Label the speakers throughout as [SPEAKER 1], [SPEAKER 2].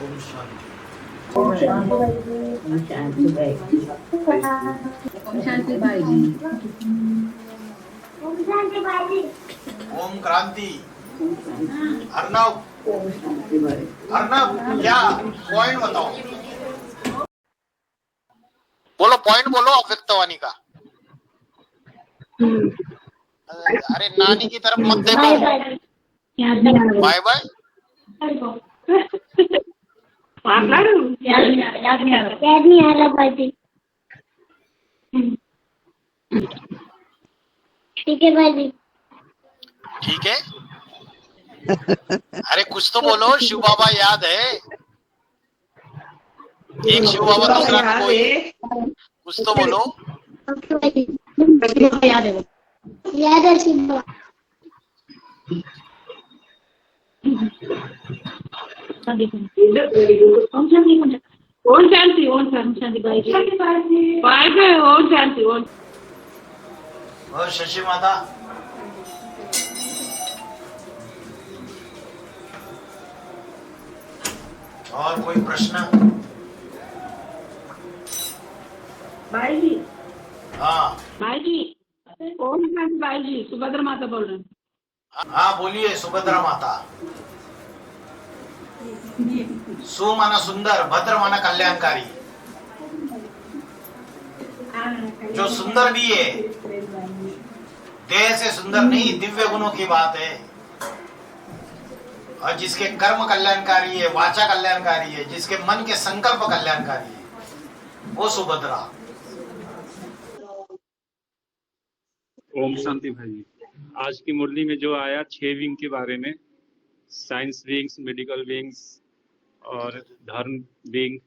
[SPEAKER 1] ओम शांति।
[SPEAKER 2] ओम शांति भाई जी। ओम शांति भाई जी।
[SPEAKER 3] ओम शांति भाई जी।
[SPEAKER 1] ओम क्रांति। अर्नब,
[SPEAKER 2] ओम शांति भाई।
[SPEAKER 1] अर्नब क्या पॉइंट बताओ, बोलो पॉइंट बोलो अव्यक्तवाणी का। अरे नानी की तरफ मत देखो।
[SPEAKER 3] Bye bye. याद नहीं आ रहा।
[SPEAKER 1] Bye bye.
[SPEAKER 3] माట్లాడు याद नहीं आ रहा भाई जी। ठीक है भाई जी।
[SPEAKER 1] ठीक है। अरे कुछ तो बोलो, शिव बाबा याद है। एक शिव बाबा दूसरा कोई, कुछ तो बोलो।
[SPEAKER 3] ओके भाई जी। याद है शिव बाबा। ओम शांति
[SPEAKER 4] ओम शांति भाई जी। Bye bye. ओम शांति ओम।
[SPEAKER 1] और शशि माता, और कोई प्रश्न?
[SPEAKER 4] भाई जी।
[SPEAKER 1] हाँ
[SPEAKER 4] भाई जी। ओम शांति भाई जी, सुभद्रा माता बोल रहे हैं।
[SPEAKER 1] हाँ बोलिए सुभद्रा माता। सु माना सुंदर, भद्र माना कल्याणकारी। जो सुंदर भी है, देह से सुंदर नहीं, दिव्य गुणों की बात है। और जिसके कर्म कल्याणकारी है, वाचा कल्याणकारी है, जिसके मन के संकल्प कल्याणकारी है, वो सुभद्रा।
[SPEAKER 5] ओम शांति भाई जी। आज की मुरली में जो आया 6 विंग के बारे में, साइंस विंग्स, मेडिकल विंग्स और धर्म विंग,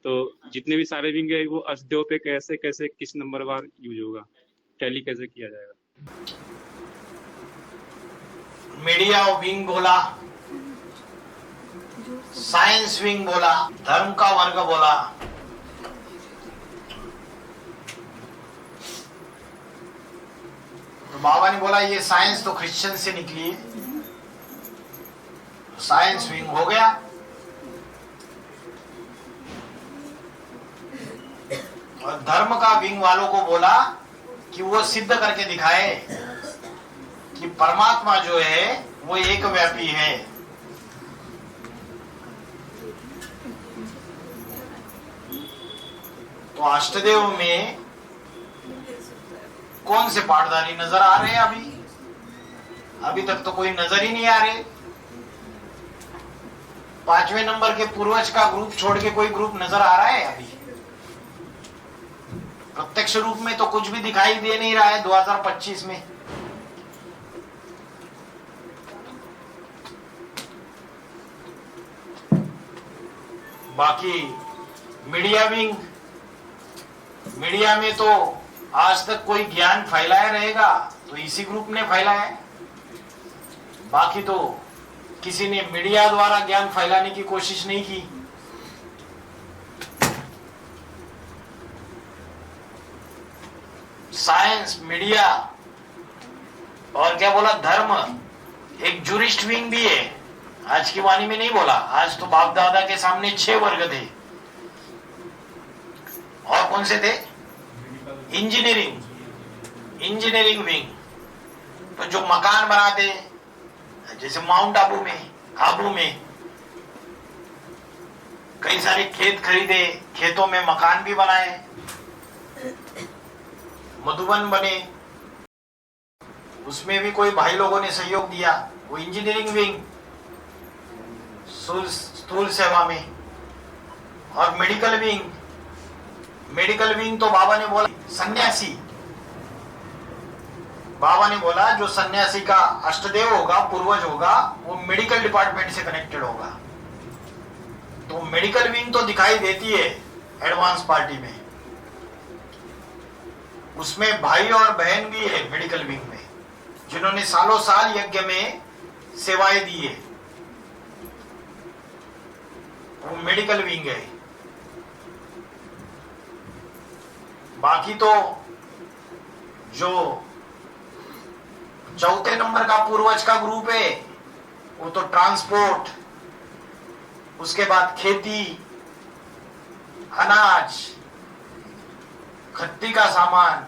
[SPEAKER 5] तो जितने भी सारे विंग है वो अष्टदेव पे कैसे कैसे किस नंबर बार यूज होगा, टैली कैसे किया जाएगा।
[SPEAKER 1] मीडिया विंग बोला, साइंस विंग बोला, धर्म का वर्ग बोला। तो बाबा ने बोला ये साइंस तो क्रिश्चियन से निकली है, साइंस विंग हो गया। और धर्म का विंग वालों को बोला कि वो सिद्ध करके दिखाए कि परमात्मा जो है वो एक व्यापी है। तो अष्टदेव में कौन से पाठधारी नजर आ रहे हैं? अभी तक तो कोई नजर ही नहीं आ रहे। 5वें नंबर के पूर्वज का ग्रुप छोड़ के कोई ग्रुप नजर आ रहा है? अभी प्रत्यक्ष रूप में तो कुछ भी दिखाई दे नहीं रहा है 2025 में। बाकी मीडिया विंग, मीडिया में तो आज तक कोई ज्ञान फैलाया रहेगा तो इसी ग्रुप ने फैलाया है। बाकी तो किसी ने मीडिया द्वारा ज्ञान फैलाने की कोशिश नहीं की। साइंस, मीडिया और क्या बोला, धर्म। एक जूरिस्ट विंग भी है, आज की वाणी में नहीं बोला। आज तो बाप दादा के सामने 6 वर्ग थे। और कौन से थे? Engineering wing. तो जो मकान बनाते, जैसे माउंट आबू में कई सारे खेत खरीदे, खेतों में मकान भी बनाए, मधुबन बने, उसमें भी कोई भाई लोगों ने सहयोग दिया। वो इंजीनियरिंग विंग स्थूल सेवा में। और मेडिकल विंग तो बाबा ने बोला सन्यासी। बाबा ने बोला जो सन्यासी का अष्टदेव होगा, पूर्वज होगा, वो मेडिकल डिपार्टमेंट से कनेक्टेड होगा। तो मेडिकल विंग तो दिखाई देती है एडवांस पार्टी में, उसमें भाई और बहन भी है मेडिकल विंग में, जिन्होंने सालों साल यज्ञ में सेवाएं दी है। वो मेडिकल विंग है। बाकी तो जो 4थे नंबर का पूर्वज का ग्रुप है, वो तो ट्रांसपोर्ट, उसके बाद खेती, अनाज, खत्ती का सामान,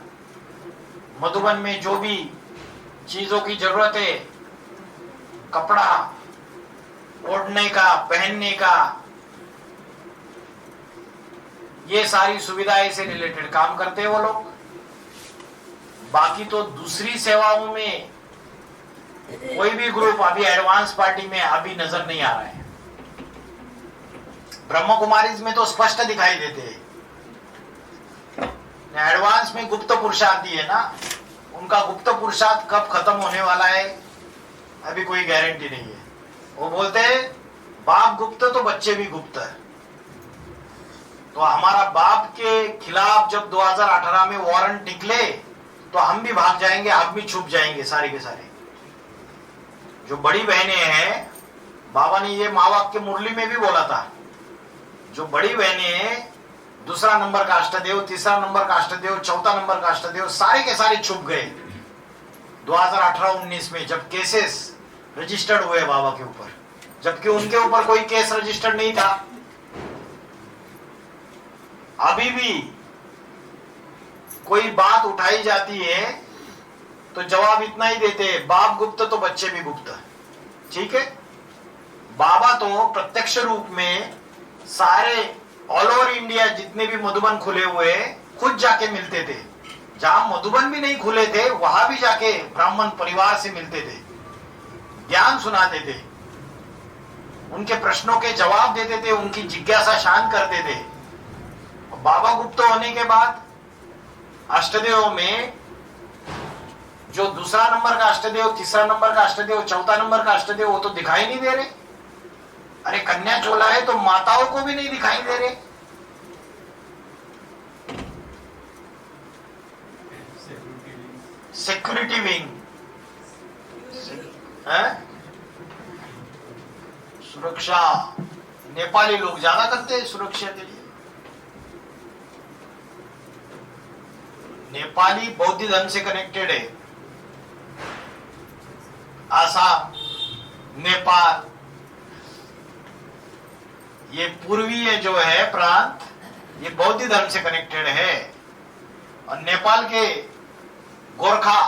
[SPEAKER 1] मधुबन में जो भी चीजों की जरूरत है, कपड़ा, ओढ़ने का, पहनने का, ये सारी सुविधाएं से रिलेटेड काम करते हैं वो लोग। बाकी तो दूसरी सेवाओं में कोई भी ग्रुप अभी एडवांस पार्टी में अभी नजर नहीं आ रहा है। ब्रह्म कुमारीज में तो स्पष्ट दिखाई देते हैं। एडवांस में गुप्त पुरुषार्थ है ना, उनका गुप्त पुरुषार्थ कब खत्म होने वाला है अभी कोई गारंटी नहीं है। वो बोलते हैं बाप गुप्त तो बच्चे भी गुप्त है। तो हमारा बाप के खिलाफ जब 2018 में वारंट निकले तो हम भी भाग जाएंगे, हम भी छुप जाएंगे सारे के सारे। जो बड़ी बहनें हैं, बाबा ने ये माँ के मुरली में भी बोला था, जो बड़ी बहनें हैं, दूसरा नंबर का अष्टदेव, तीसरा नंबर का अष्टदेव, चौथा नंबर का अष्टदेव, सारे के सारे छुप गए 2018-19 में जब केसेस रजिस्टर्ड हुए बाबा के ऊपर, जबकि उनके ऊपर कोई केस रजिस्टर्ड नहीं था। अभी भी कोई बात उठाई जाती है तो जवाब इतना ही देते हैं, बाप गुप्त तो बच्चे भी गुप्त। ठीक है, बाबा तो प्रत्यक्ष रूप में सारे ऑल ओवर इंडिया जितने भी मधुबन खुले हुए खुद जाके मिलते थे। जहां मधुबन भी नहीं खुले थे वहां भी जाके ब्राह्मण परिवार से मिलते थे, ज्ञान सुनाते थे, उनके प्रश्नों के जवाब देते थे, उनकी जिज्ञासा शांत करते थे। बाबा गुप्त होने के बाद अष्टदेव में जो दूसरा नंबर का अष्टदेव, तीसरा नंबर का अष्टदेव, चौथा नंबर का अष्टदेव, वो तो दिखाई नहीं दे रहे। अरे कन्या चोला है तो माताओं को भी नहीं दिखाई दे रहे। सिक्योरिटी विंग है, सुरक्षा नेपाली लोग ज्यादा करते हैं सुरक्षा के लिए। नेपाली बौद्ध धर्म से कनेक्टेड है। आसाम, नेपाल, ये पूर्वीय जो है प्रांत, ये बौद्ध धर्म से कनेक्टेड है। और नेपाल के गोरखा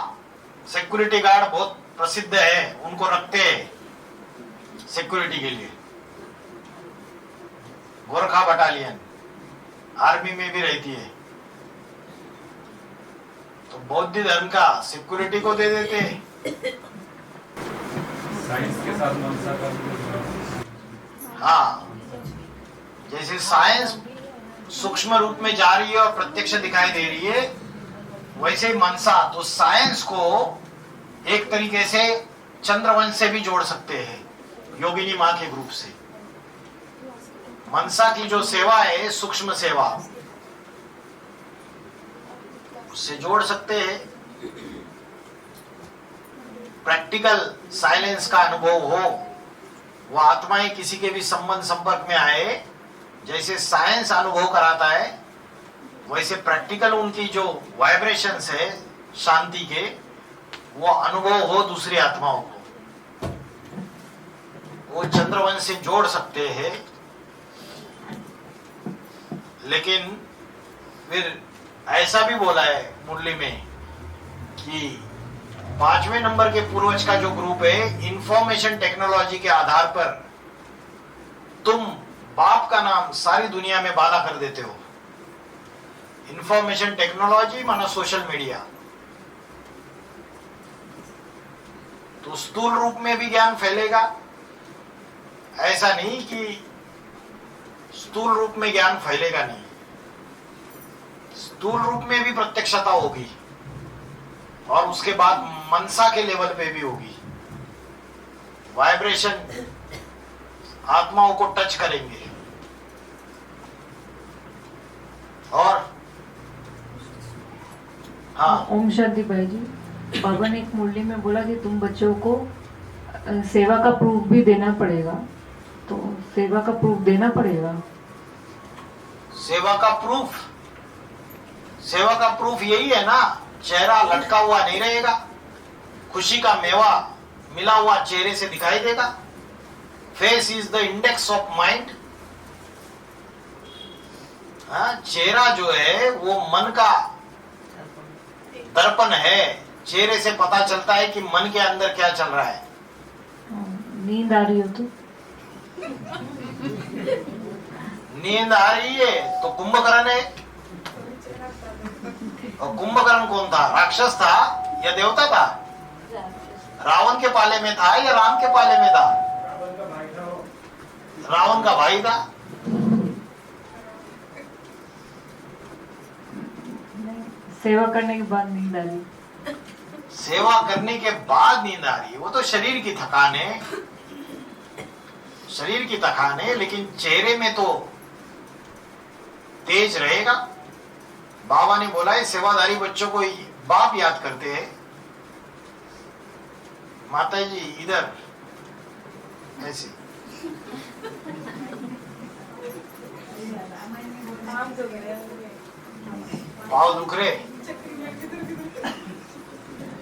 [SPEAKER 1] सिक्योरिटी गार्ड बहुत प्रसिद्ध है, उनको रखते हैं सिक्योरिटी के लिए। गोरखा बटालियन आर्मी में भी रहती है, तो बौद्ध धर्म का सिक्योरिटी को दे देते हैं।
[SPEAKER 6] साइंस के साथ मनसा का,
[SPEAKER 1] हाँ, जैसे साइंस सूक्ष्म रूप में जा रही है और प्रत्यक्ष दिखाई दे रही है, वैसे ही मनसा तो साइंस को एक तरीके से चंद्रवंश से भी जोड़ सकते हैं, योगिनी माँ के ग्रुप से। मनसा की जो सेवा है, सूक्ष्म सेवा, उससे जोड़ सकते हैं। प्रैक्टिकल साइलेंस का अनुभव हो, वो आत्माएं किसी के भी संबंध संपर्क में आए, जैसे साइंस अनुभव कराता है, वैसे प्रैक्टिकल उनकी जो वाइब्रेशंस है शांति के, वो अनुभव हो दूसरी आत्माओं को, वो चंद्रवंश से जोड़ सकते हैं। लेकिन फिर ऐसा भी बोला है मुरली में कि 5वें नंबर के पूर्वज का जो ग्रुप है, इंफॉर्मेशन टेक्नोलॉजी के आधार पर तुम बाप का नाम सारी दुनिया में बाला कर देते हो। इंफॉर्मेशन टेक्नोलॉजी माना सोशल मीडिया, तो स्थूल रूप में भी ज्ञान फैलेगा। ऐसा नहीं कि स्थूल रूप में ज्ञान फैलेगा नहीं, स्थूल रूप में भी प्रत्यक्षता होगी और उसके बाद मनसा के लेवल पे भी होगी। वाइब्रेशन आत्माओं को टच करेंगे। और हाँ,
[SPEAKER 7] ओम शांति भाई जी, बाबा ने एक मुरली में बोला कि तुम बच्चों को सेवा का प्रूफ भी देना पड़ेगा, तो सेवा का प्रूफ देना पड़ेगा।
[SPEAKER 1] सेवा का प्रूफ, सेवा का प्रूफ यही है ना, चेहरा लटका हुआ नहीं रहेगा, खुशी का मेवा मिला हुआ चेहरे से दिखाई देगा। Face is the index of mind. चेहरा जो है वो मन का दर्पण है। चेहरे से पता चलता है कि मन के अंदर क्या चल रहा है।
[SPEAKER 7] नींद आ रही हो तो
[SPEAKER 1] नींद आ रही है तो कुंभकर्ण है। और कुंभकर्ण कौन था? राक्षस था या देवता था? रावण के पाले में था या राम के पाले में था? रावण का भाई था।
[SPEAKER 7] सेवा करने के बाद नींद आ रही।
[SPEAKER 1] सेवा करने के बाद नींद आ रही है, वो तो शरीर की थकान है, शरीर की थकान है, लेकिन चेहरे में तो तेज रहेगा। बाबा ने बोला है सेवादारी बच्चों को बाप याद करते हैं। माता जी इधर ऐसे पाँव दुख रहे।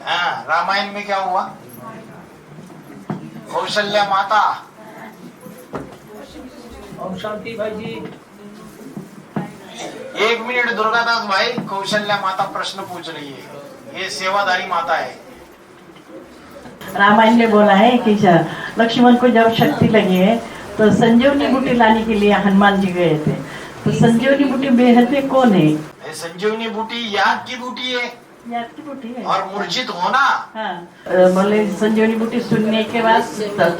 [SPEAKER 1] हाँ, रामायण में क्या हुआ? कौशल्या माता।
[SPEAKER 6] ओम शांति भाई जी।
[SPEAKER 1] 1 मिनट दुर्गादास भाई, कौशल्या माता प्रश्न पूछ रही है। ये सेवादारी माता है।
[SPEAKER 8] रामायण में बोला है कि लक्ष्मण को जब शक्ति लगी है तो संजीवनी बूटी लाने के लिए हनुमान जी गए थे। तो संजीवनी बूटी बेहद कौन है?
[SPEAKER 1] संजीवनी बूटी याद की बूटी है,
[SPEAKER 8] याद की बूटी है।
[SPEAKER 1] और मूर्छित होना।
[SPEAKER 8] हाँ, बोले संजीवनी बूटी सुनने के बाद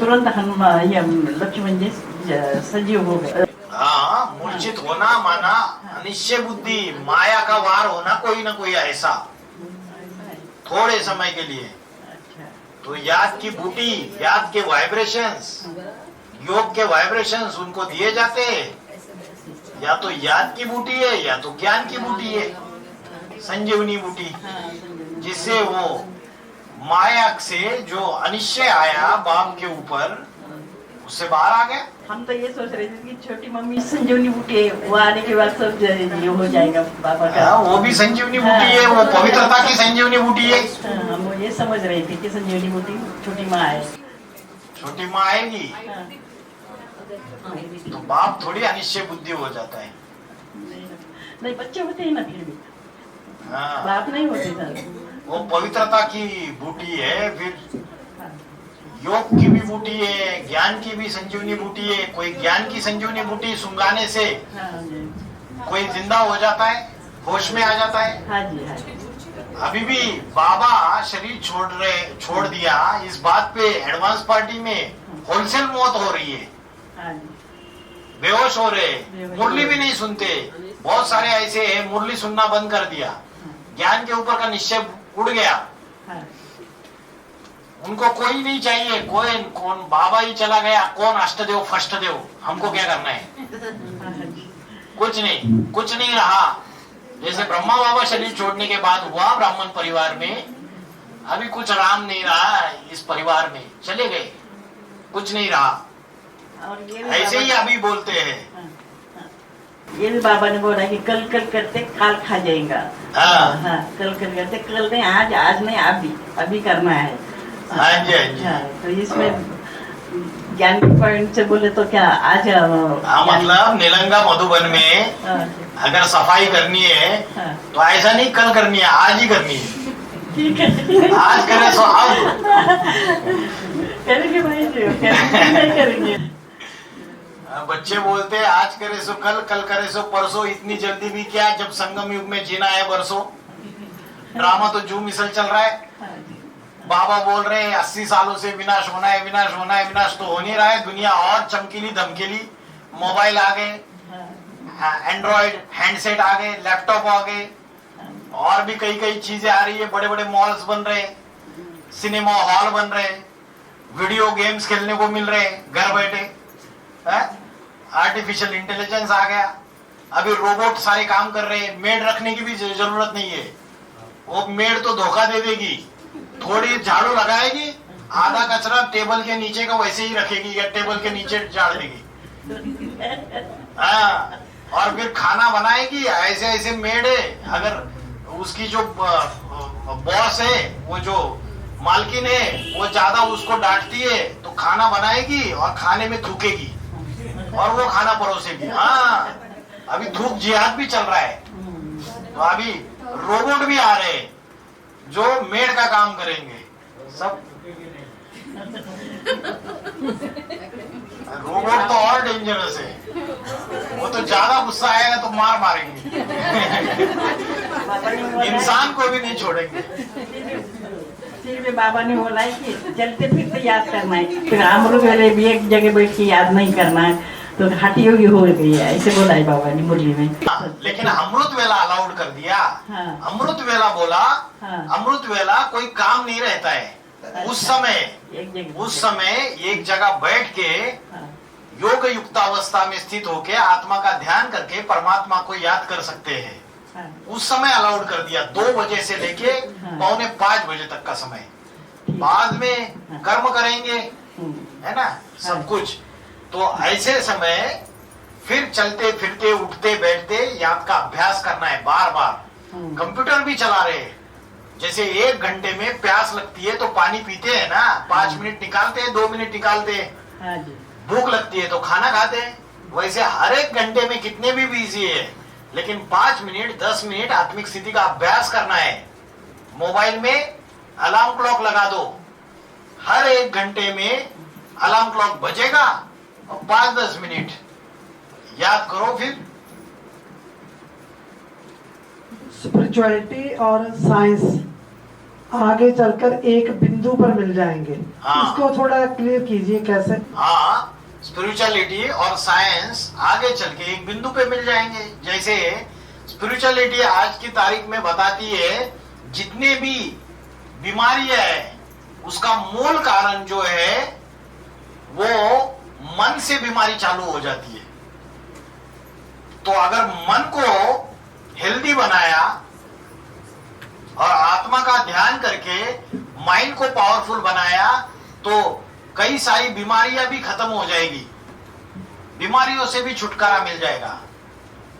[SPEAKER 8] तुरंत हनुमान लक्ष्मण जी सजीव हो गए।
[SPEAKER 1] हाँ, मूर्छित होना माना अनिश्चय बुद्धि, माया का वार होना कोई ना कोई ऐसा थोड़े समय के लिए। तो याद की बूटी, याद के वाइब्रेशंस, योग के वाइब्रेशंस उनको दिए जाते हैं। या तो याद की बूटी है या तो ज्ञान की बूटी है, संजीवनी बूटी, जिससे वो माया से जो अनिश्चय आया बाप के ऊपर, उससे बाहर आ गया।
[SPEAKER 8] हम तो ये सोच रहे थे कि छोटी मम्मी संजीवनी बूटी है, वो आने के बाद सब ये हो जाएगा बाबा का।
[SPEAKER 1] वो भी संजीवनी बूटी है, वो पवित्रता की संजीवनी बूटी है।
[SPEAKER 8] हम ये समझ रहे थे कि संजीवनी बूटी छोटी माँ है।
[SPEAKER 1] छोटी माँ आएगी तो बाप थोड़ी अनिश्चय बुद्धि हो जाता है।
[SPEAKER 8] नहीं, बच्चे होते हैं ना फिर भी।
[SPEAKER 1] हाँ,
[SPEAKER 8] बाप नहीं होते सर।
[SPEAKER 1] वो पवित्रता की बूटी है। फिर योग की भी बूटी है, ज्ञान की भी संजीवनी बूटी है। कोई ज्ञान की संजीवनी बूटी सुंघाने से कोई जिंदा हो जाता है, होश में आ जाता है।
[SPEAKER 8] हाँ जी, हाँ जी।
[SPEAKER 1] अभी भी बाबा शरीर छोड़ दिया, इस बात पे एडवांस पार्टी में होलसेल मौत हो रही है।
[SPEAKER 8] हाँ जी।
[SPEAKER 1] बेहोश हो रहे, मुरली भी नहीं सुनते। बहुत सारे ऐसे हैं मुरली सुनना बंद कर दिया, ज्ञान के ऊपर का निश्चय उड़ गया।
[SPEAKER 8] हाँ।
[SPEAKER 1] उनको कोई नहीं चाहिए, कौन बाबा ही चला गया, कौन अष्टदेव फष्टदेव, हमको क्या करना है? कुछ नहीं रहा। जैसे ब्रह्मा बाबा शरीर छोड़ने के बाद हुआ ब्राह्मण परिवार में, अभी कुछ राम नहीं रहा इस परिवार में, चले गए, कुछ नहीं रहा।
[SPEAKER 8] और ये
[SPEAKER 1] ऐसे ही अभी बोलते हैं।
[SPEAKER 8] ये भी बाबा ने बोला कि कल करते काल खा जाएगा।
[SPEAKER 1] हाँ।
[SPEAKER 8] हाँ, कल करते, कल नहीं, आज नहीं, अभी करना है।
[SPEAKER 1] हाँ जी, हाँ जी।
[SPEAKER 8] हाँ, तो इसमें ज्ञान के पॉइंट से बोले तो क्या आज
[SPEAKER 1] मतलब नीलंगा मधुबन में अगर सफाई करनी है तो ऐसा नहीं कल करनी है, आज ही करनी है।
[SPEAKER 8] ठीक है,
[SPEAKER 1] आज करे सो अब
[SPEAKER 8] करेंगे भाई जी, नहीं करेंगे।
[SPEAKER 1] बच्चे बोलते हैं आज करे सो कल करे सो परसों। इतनी जल्दी भी क्या, जब संगम युग में जीना है बरसों। ड्रामा तो जू मिसल चल रहा है। बाबा बोल रहे हैं 80 सालों से विनाश होना है, विनाश तो हो नहीं रहा है। दुनिया और चमकीली धमकीली, मोबाइल आ गए, एंड्रॉइड हैंडसेट आ गए, लैपटॉप आ गए, और भी कई चीजें आ रही है। बड़े बड़े मॉल्स बन रहे, सिनेमा हॉल बन रहे, वीडियो गेम्स खेलने को मिल रहे घर बैठे। आर्टिफिशियल इंटेलिजेंस आ गया, अभी रोबोट सारे काम कर रहे हैं। मेड रखने की भी जरूरत नहीं है, वो मेड तो धोखा दे देगी। थोड़ी झाड़ू लगाएगी, आधा कचरा टेबल के नीचे का वैसे ही रखेगी या टेबल के नीचे झाड़ देगी। हाँ, और फिर खाना बनाएगी। ऐसे मेड है, अगर उसकी जो बॉस है, वो जो मालकिन है वो ज्यादा उसको डांटती है तो खाना बनाएगी और खाने में थूकेगी और वो खाना परोसेगी। हाँ, अभी थूक जिहाद भी चल रहा है। तो अभी रोबोट भी आ रहे हैं जो मेड का काम करेंगे सब। रोबोट तो और डेंजरस है, वो तो ज्यादा गुस्सा आएगा तो मार मारेंगे। इंसान को भी नहीं छोड़ेंगे।
[SPEAKER 8] बाबा ने बोला है कि चलते फिरते याद करना है, फिर हम लोग भी एक जगह बैठ के याद नहीं करना है, तो घाटी होगी हो गई है, ऐसे बोला है बाबा ने मुरली में।
[SPEAKER 1] लेकिन अमृत वेला अलाउड कर दिया।
[SPEAKER 8] हाँ।
[SPEAKER 1] अमृत वेला बोला।
[SPEAKER 8] हाँ।
[SPEAKER 1] अमृत वेला कोई काम नहीं रहता है। उस समय एक जगह बैठ के योग युक्तावस्था में स्थित होके आत्मा का ध्यान करके परमात्मा को याद कर सकते हैं। उस समय अलाउड कर दिया 2 बजे से लेके 4:45 बजे तक का समय। बाद में कर्म करेंगे, है ना, सब कुछ। तो ऐसे समय फिर चलते फिरते उठते बैठते याद का अभ्यास करना है बार बार। कंप्यूटर भी चला रहे हैं, जैसे 1 घंटे में प्यास लगती है तो पानी पीते हैं ना, 5 मिनट निकालते हैं, 2 मिनट निकालते हैं। भूख लगती है तो खाना खाते हैं। वैसे हर 1 घंटे में कितने भी बिजी है, लेकिन 5 मिनट 10 मिनट आत्मिक स्थिति का अभ्यास करना है। मोबाइल में अलार्म क्लॉक लगा दो, हर 1 घंटे में अलार्म क्लॉक बजेगा और 5-10 मिनट याद करो। फिर
[SPEAKER 9] स्पिरिचुअलिटी और साइंस आगे चलकर एक बिंदु पर मिल जाएंगे।
[SPEAKER 1] हाँ।
[SPEAKER 9] इसको थोड़ा क्लियर कीजिए कैसे।
[SPEAKER 1] हाँ, स्पिरिचुअलिटी और साइंस आगे चल के एक बिंदु पे मिल जाएंगे। जैसे स्पिरिचुअलिटी आज की तारीख में बताती है जितने भी बीमारियां है उसका मूल कारण जो है वो मन से बीमारी चालू हो जाती है। तो अगर मन को हेल्दी बनाया और आत्मा का ध्यान करके माइंड को पावरफुल बनाया तो कई सारी बीमारियां भी खत्म हो जाएगी, बीमारियों से भी छुटकारा मिल जाएगा।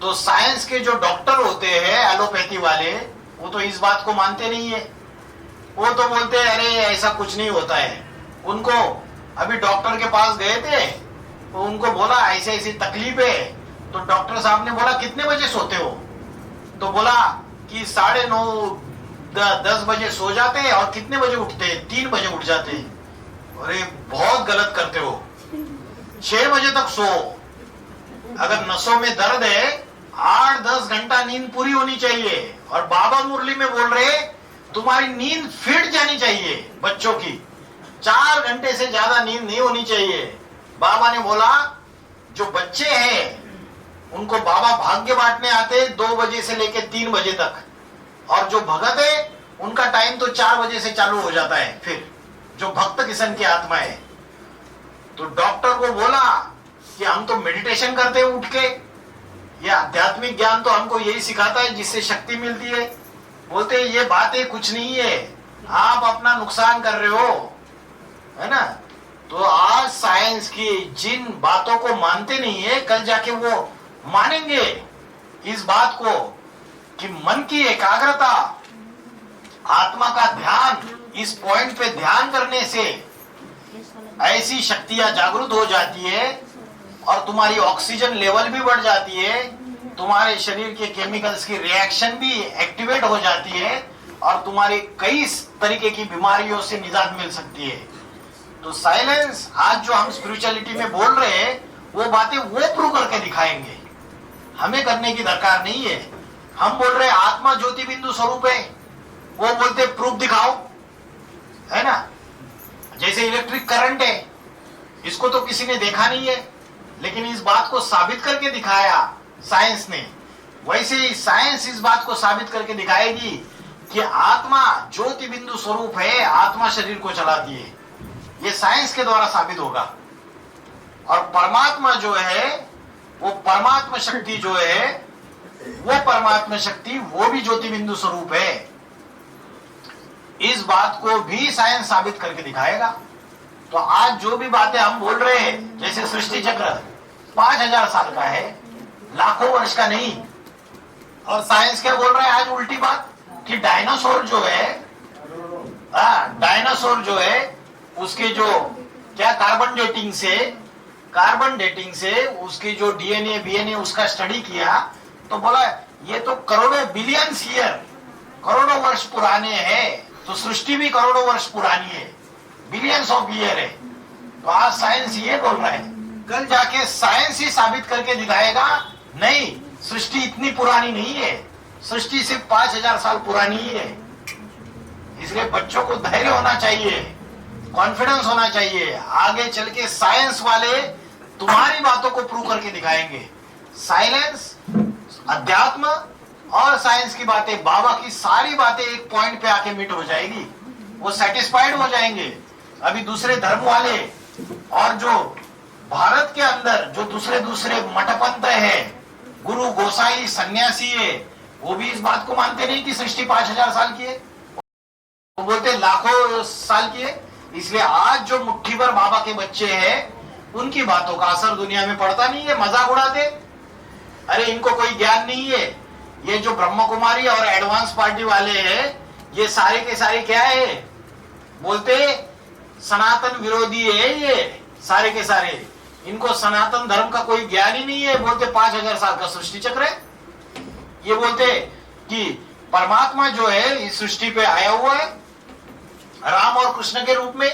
[SPEAKER 1] तो साइंस के जो डॉक्टर होते हैं एलोपैथी वाले, वो तो इस बात को मानते नहीं है। वो तो बोलते हैं अरे ऐसा कुछ नहीं होता है। उनको अभी डॉक्टर के पास गए थे तो उनको बोला ऐसे ऐसी तकलीफ है, तो डॉक्टर साहब ने बोला कितने बजे सोते हो, तो बोला कि 9:30-10 बजे सो जाते हैं और कितने बजे उठते हैं, 3 बजे उठ जाते हैं। अरे बहुत गलत करते हो, 6 बजे तक सो। अगर नसों में दर्द है 8-10 घंटा नींद पूरी होनी चाहिए। और बाबा मुरली में बोल रहे तुम्हारी नींद फिट जानी चाहिए। बच्चों की 4 घंटे से ज्यादा नींद नहीं होनी चाहिए। बाबा ने बोला जो बच्चे हैं उनको बाबा भाग्य बांटने आते 2 बजे से लेके 3 बजे तक, और जो भगत है उनका टाइम तो 4 बजे से चालू हो जाता है। फिर जो भक्त किस्म की आत्मा है, तो डॉक्टर को बोला कि हम तो मेडिटेशन करते हैं उठ के, ये आध्यात्मिक ज्ञान तो हमको यही सिखाता है जिससे शक्ति मिलती है। बोलते हैं ये बातें कुछ नहीं है, आप अपना नुकसान कर रहे हो, है ना। तो आज साइंस की जिन बातों को मानते नहीं है, कल जाके वो मानेंगे इस बात को कि मन की एकाग्रता, आत्मा का ध्यान, इस पॉइंट पे ध्यान करने से ऐसी शक्तियां जागृत हो जाती है और तुम्हारी ऑक्सीजन लेवल भी बढ़ जाती है, तुम्हारे शरीर के केमिकल्स की रिएक्शन भी एक्टिवेट हो जाती है और तुम्हारी कई तरीके की बीमारियों से निजात मिल सकती है। तो साइलेंस आज जो हम स्पिरिचुअलिटी में बोल रहे हैं वो बातें वो प्रूव करके दिखाएंगे, हमें करने की दरकार नहीं है। हम बोल रहे आत्मा ज्योति बिंदु स्वरूप है, वो बोलते प्रूफ दिखाओ, है ना। जैसे इलेक्ट्रिक करंट है, इसको तो किसी ने देखा नहीं है, लेकिन इस बात को साबित करके दिखाया साइंस ने। वैसे ही साइंस इस बात को साबित करके दिखाएगी कि आत्मा ज्योति बिंदु स्वरूप है, आत्मा शरीर को चलाती है। ये साइंस के द्वारा साबित होगा। और परमात्मा जो है वो परमात्मा शक्ति जो है वो परमात्मा शक्ति वो भी ज्योति बिंदु स्वरूप है। इस बात को भी साइंस साबित करके दिखाएगा। तो आज जो भी बातें हम बोल रहे हैं, जैसे सृष्टि चक्र 5000 साल का है, लाखों वर्ष का नहीं। और साइंस क्या बोल रहा है आज उल्टी बात कि डायनासोर जो है डायनासोर जो है उसके जो क्या कार्बन डेटिंग से उसकी जो डीएनए बीएनए उसका स्टडी किया तो बोला ये तो करोड़ों बिलियंस ईयर करोड़ों वर्ष पुराने हैं, तो सृष्टि भी करोड़ों वर्ष पुरानी है, बिलियंस ऑफ ईयर है। तो आज साइंस ये बोल रहा है, कल जाके साइंस ही साबित करके दिखाएगा नहीं सृष्टि इतनी पुरानी नहीं है, सृष्टि सिर्फ 5000 साल पुरानी ही है। इसलिए बच्चों को धैर्य होना चाहिए, कॉन्फिडेंस होना चाहिए। आगे चल के साइंस वाले तुम्हारी बातों को प्रूव करके दिखाएंगे। साइलेंस, अध्यात्म और साइंस की बातें, बाबा की सारी बातें एक पॉइंट पे आके मिट हो जाएगी, वो सेटिस्फाइड हो जाएंगे। अभी दूसरे धर्म वाले और जो भारत के अंदर जो दूसरे मठपंथ है, गुरु गोसाई सन्यासी है, वो भी इस बात को मानते नहीं कि सृष्टि 5000 साल की है, वो बोलते लाखों साल की है। इसलिए आज जो मुट्ठी भर बाबा के बच्चे हैं उनकी बातों का असर दुनिया में पड़ता नहीं है, मजाक उड़ाते, अरे इनको कोई ज्ञान नहीं है। ये जो ब्रह्म कुमारी और एडवांस पार्टी वाले हैं ये सारे के सारे क्या है, बोलते सनातन विरोधी है, ये सारे के सारे, इनको सनातन धर्म का कोई ज्ञान ही नहीं है। बोलते 5000 साल का सृष्टि चक्र है। ये बोलते कि परमात्मा जो है इस सृष्टि पे आया हुआ है राम और कृष्ण के रूप में,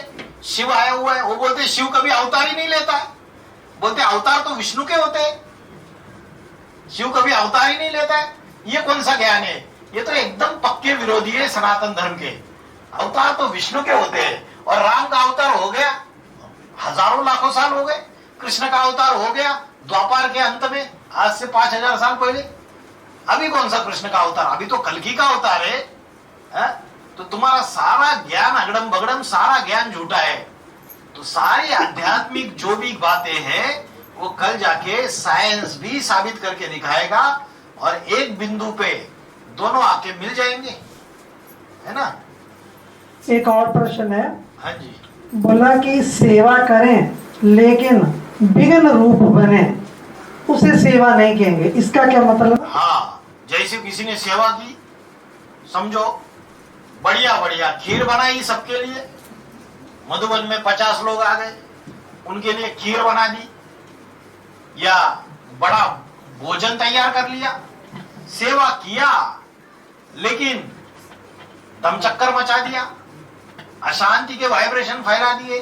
[SPEAKER 1] शिव आया हुआ है। वो बोलते शिव कभी अवतार ही नहीं लेता है, बोलते अवतार तो विष्णु के होते हैं, शिव कभी अवतार ही नहीं लेता है। ये कौन सा ज्ञान है, ये तो एकदम पक्के विरोधी है सनातन धर्म के। अवतार तो विष्णु के होते हैं और राम का अवतार हो गया हजारों लाखों साल हो गए, कृष्ण का अवतार हो गया द्वापर के अंत में आज से 5000 साल पहले। अभी कौन सा कृष्ण का अवतार, अभी तो कल्कि का अवतार है। तो तुम्हारा सारा ज्ञान अगड़म बगड़म सारा ज्ञान झूठा है। तो सारी आध्यात्मिक जो भी बातें हैं वो कल जाके साइंस भी साबित करके दिखाएगा और एक बिंदु पे दोनों आके मिल जाएंगे, है ना।
[SPEAKER 9] एक और प्रश्न है,
[SPEAKER 1] हाँ जी,
[SPEAKER 9] बोला कि सेवा करें लेकिन विघ्न रूप बने, उसे सेवा नहीं कहेंगे, इसका क्या मतलब?
[SPEAKER 1] हाँ, जैसे किसी ने सेवा की, समझो बढ़िया बढ़िया खीर बनाई सबके लिए, मधुबन में 50 लोग आ गए, उनके लिए खीर बना दी या बड़ा भोजन तैयार कर लिया, सेवा किया लेकिन दम चक्कर मचा दिया, अशांति के वाइब्रेशन फैला दिए,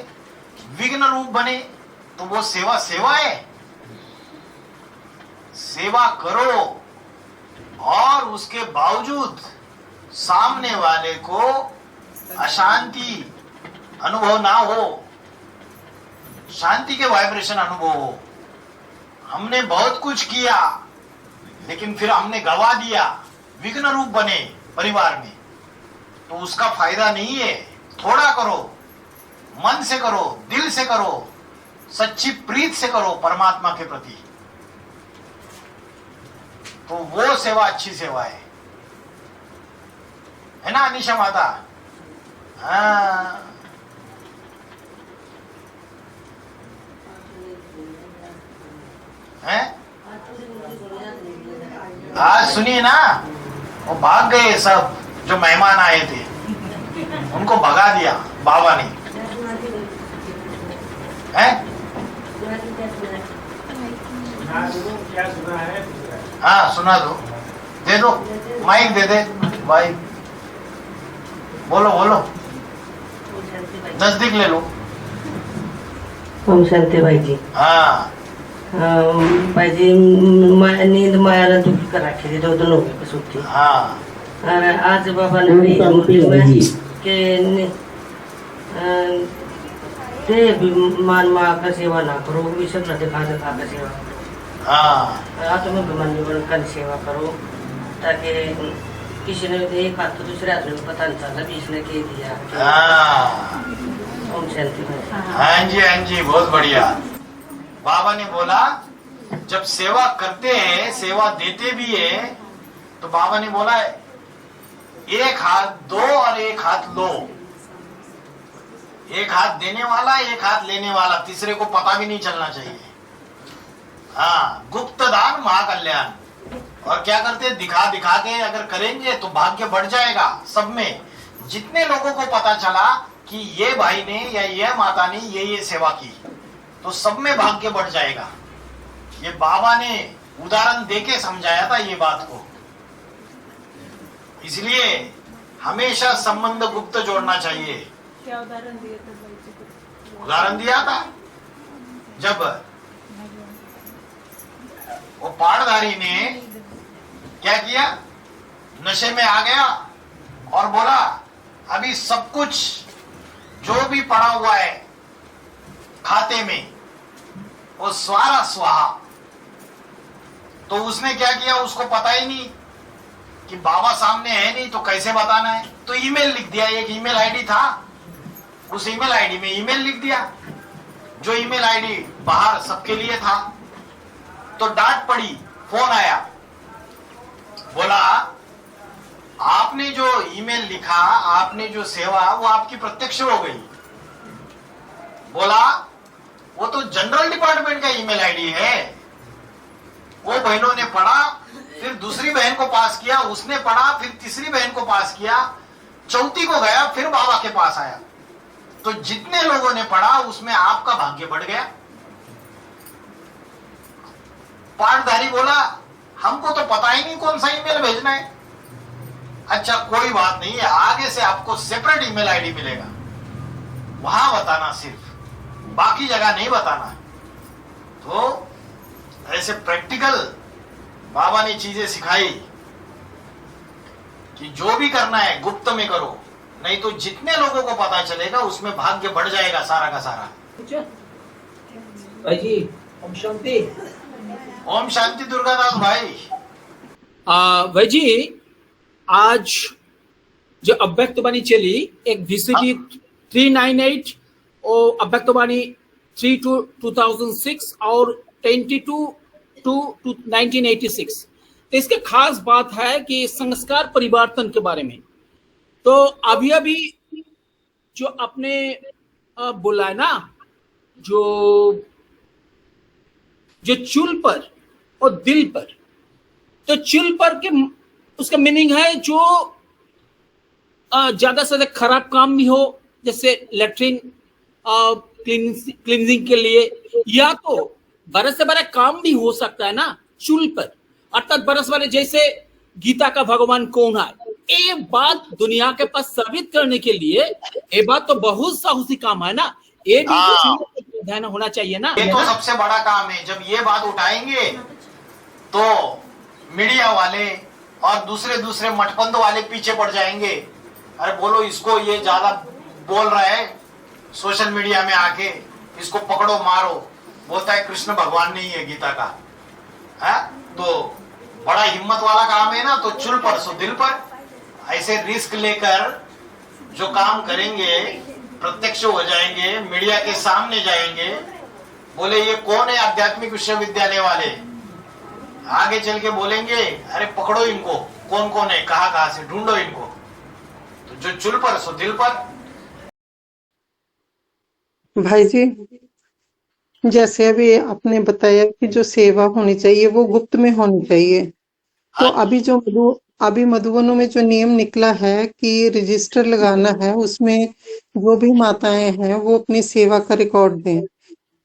[SPEAKER 1] विघ्न रूप बने, तो वो सेवा है। सेवा करो और उसके बावजूद सामने वाले को अशांति अनुभव ना हो, शांति के वाइब्रेशन अनुभव हो। हमने बहुत कुछ किया लेकिन फिर हमने गवा दिया, विघ्न रूप बने परिवार में, तो उसका फायदा नहीं है। थोड़ा करो, मन से करो, दिल से करो, सच्ची प्रीत से करो परमात्मा के प्रति, तो वो सेवा अच्छी सेवा है ना अनिशा माता। हाँ, है आज सुनिए ना, वो भाग गए सब जो मेहमान आए थे, उनको भगा दिया बाबा ने, है? हाँ सुना दो, दे दो माइक, दे दे भाई, बोलो बोलो, नजदीक ले लो।
[SPEAKER 2] ओम शांति भाई जी।
[SPEAKER 1] हाँ
[SPEAKER 2] भाई जी, नींद माया दुखी कर रखी थी, दोनों की सुखी।
[SPEAKER 1] हाँ,
[SPEAKER 2] और आज बाबा ने भी मुझे में के मान माँ का सेवा ना करो, विषय न दिखा का सेवा।
[SPEAKER 1] हाँ,
[SPEAKER 2] आत्माभिमानी बनकर सेवा करो, ताकि किसी ने एक हाथ तो दूसरे हाथ में पता नहीं चला भी इसने के दिया।
[SPEAKER 1] हाँ,
[SPEAKER 2] ओम शांति भाई।
[SPEAKER 1] हाँ जी, हाँ जी, बहुत बढ़िया। बाबा ने बोला जब सेवा करते हैं, सेवा देते भी है, तो बाबा ने बोला एक हाथ दो और एक हाथ लो, एक हाथ देने वाला एक हाथ लेने वाला, तीसरे को पता भी नहीं चलना चाहिए। हाँ, गुप्त दान महाकल्याण। और क्या करते, दिखा दिखा के अगर करेंगे तो भाग्य बढ़ जाएगा सब में, जितने लोगों को पता चला कि ये भाई ने या ये माता ने ये सेवा की, तो सब में भाग्य बढ़ जाएगा। ये बाबा ने उदाहरण देके समझाया था ये बात को। इसलिए हमेशा संबंध गुप्त जोड़ना चाहिए।
[SPEAKER 4] क्या उदाहरण दिए थे भाई जी?
[SPEAKER 1] उदाहरण दिया था जब वो पाड़धारी ने क्या किया, नशे में आ गया और बोला अभी सब कुछ जो भी पड़ा हुआ है खाते में वो स्वारा स्वाहा। तो उसने क्या किया, उसको पता ही नहीं कि बाबा सामने है नहीं तो कैसे बताना है, तो ईमेल लिख दिया। एक ईमेल आईडी था, उस ईमेल आईडी में ईमेल लिख दिया, जो ईमेल आईडी बाहर सबके लिए था। तो डांट पड़ी, फोन आया, बोला आपने जो ईमेल लिखा, आपने जो सेवा, वो आपकी प्रत्यक्ष हो गई। बोला वो तो जनरल डिपार्टमेंट का ईमेल आईडी है। वो बहनों ने पढ़ा, फिर दूसरी बहन को पास किया, उसने पढ़ा, फिर तीसरी बहन को पास किया, चौथी को गया, फिर बाबा के पास आया। तो जितने लोगों ने पढ़ा उसमें आपका भाग्य बढ़ गया। पाठधारी बोला हमको तो पता ही नहीं कौन सा ईमेल भेजना है। अच्छा कोई बात नहीं है, आगे से आपको सेपरेट ईमेल आईडी मिलेगा, वहां बताना, सिर्फ बाकी जगह नहीं बताना। तो ऐसे प्रैक्टिकल बाबा ने चीजें सिखाई कि जो भी करना है गुप्त में करो, नहीं तो जितने लोगों को पता चलेगा उसमें भाग्य बढ़ जाएगा सारा का सारा।
[SPEAKER 6] भाई जी ओम शांति।
[SPEAKER 1] ओम शांति दुर्गादास भाई।
[SPEAKER 6] भाई जी आज जो अव्यक्तवाणी चली, एक VCD 398 और अव्यक्तवाणी 3/2006 और 22/1986। तो इसके खास बात है कि संस्कार परिवर्तन के बारे में। तो अभी अभी जो आपने बोला है ना, जो चुल पर और दिल पर, तो चुल पर के उसका मीनिंग है जो ज्यादा से ज्यादा खराब काम नहीं हो, जैसे लेट्रिन क्लींजिंग के लिए, या तो बरस से बड़ा काम भी हो सकता है ना चुल पर, अर्थात बरस वाले जैसे गीता का भगवान कौन है, ये बात दुनिया के पास साबित करने के लिए ये बात तो बहुत साहसी काम है ना, ये भी ध्यान होना चाहिए ना।
[SPEAKER 1] ये तो सबसे बड़ा काम है। जब ये बात उठाएंगे तो मीडिया वाले और दूसरे मठपंथ वाले पीछे पड़ जाएंगे। अरे बोलो इसको, ये ज्यादा बोल रहा है सोशल मीडिया में आके, इसको पकड़ो मारो, बोलता है कृष्ण भगवान नहीं है गीता का है। तो बड़ा हिम्मत वाला काम है ना। तो चुल पर सो दिल पर, ऐसे रिस्क लेकर जो काम करेंगे प्रत्यक्ष हो जाएंगे, मीडिया के सामने जाएंगे, बोले ये कौन है आध्यात्मिक विश्वविद्यालय वाले, आगे चल के बोलेंगे अरे पकड़ो इनको, कौन कौन है, कहां से ढूंढो इनको। तो जो चुल पर सो दिल पर।
[SPEAKER 9] भाई जी जैसे अभी आपने बताया कि जो सेवा होनी चाहिए वो गुप्त में होनी चाहिए, तो अभी मधुबनों में जो नियम निकला है कि रजिस्टर लगाना है, उसमें जो भी माताएं हैं वो अपनी सेवा का रिकॉर्ड दें।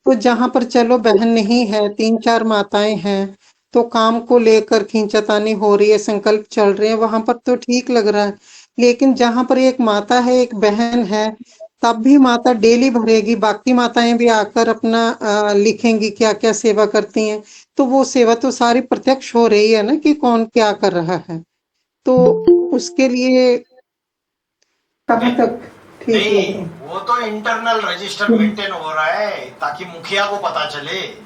[SPEAKER 9] तो जहां पर चलो बहन नहीं है, 3-4 माताएं हैं, तो काम को लेकर खींचातानी हो रही है, संकल्प चल रहे हैं, वहां पर तो ठीक लग रहा है। लेकिन जहां पर एक माता है, एक बहन है, तब भी माता डेली भरेगी, बाकी माताएं भी आकर अपना लिखेंगी क्या क्या सेवा करती हैं, तो वो सेवा तो सारी प्रत्यक्ष हो रही है ना कि कौन क्या कर रहा है। तो उसके लिए कहाँ तक ठीक है?
[SPEAKER 1] वो तो इंटरनल रजिस्टर मेंटेन हो रहा है ताकि मुखिया को पता चले।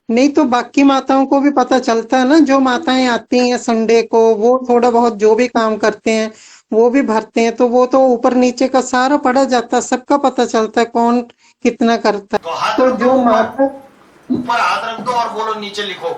[SPEAKER 9] नहीं तो बाकी माताओं को भी पता चलता है ना, जो माताएं आती हैं संडे को, वो थोड़ा बहुत जो भी काम करते हैं वो भी भरते हैं, तो वो तो ऊपर नीचे का सारा पढ़ा जाता है, सबका पता चलता है कौन कितना करता है। तो जो माता
[SPEAKER 1] ऊपर हाथ रख दो और बोलो नीचे लिखो।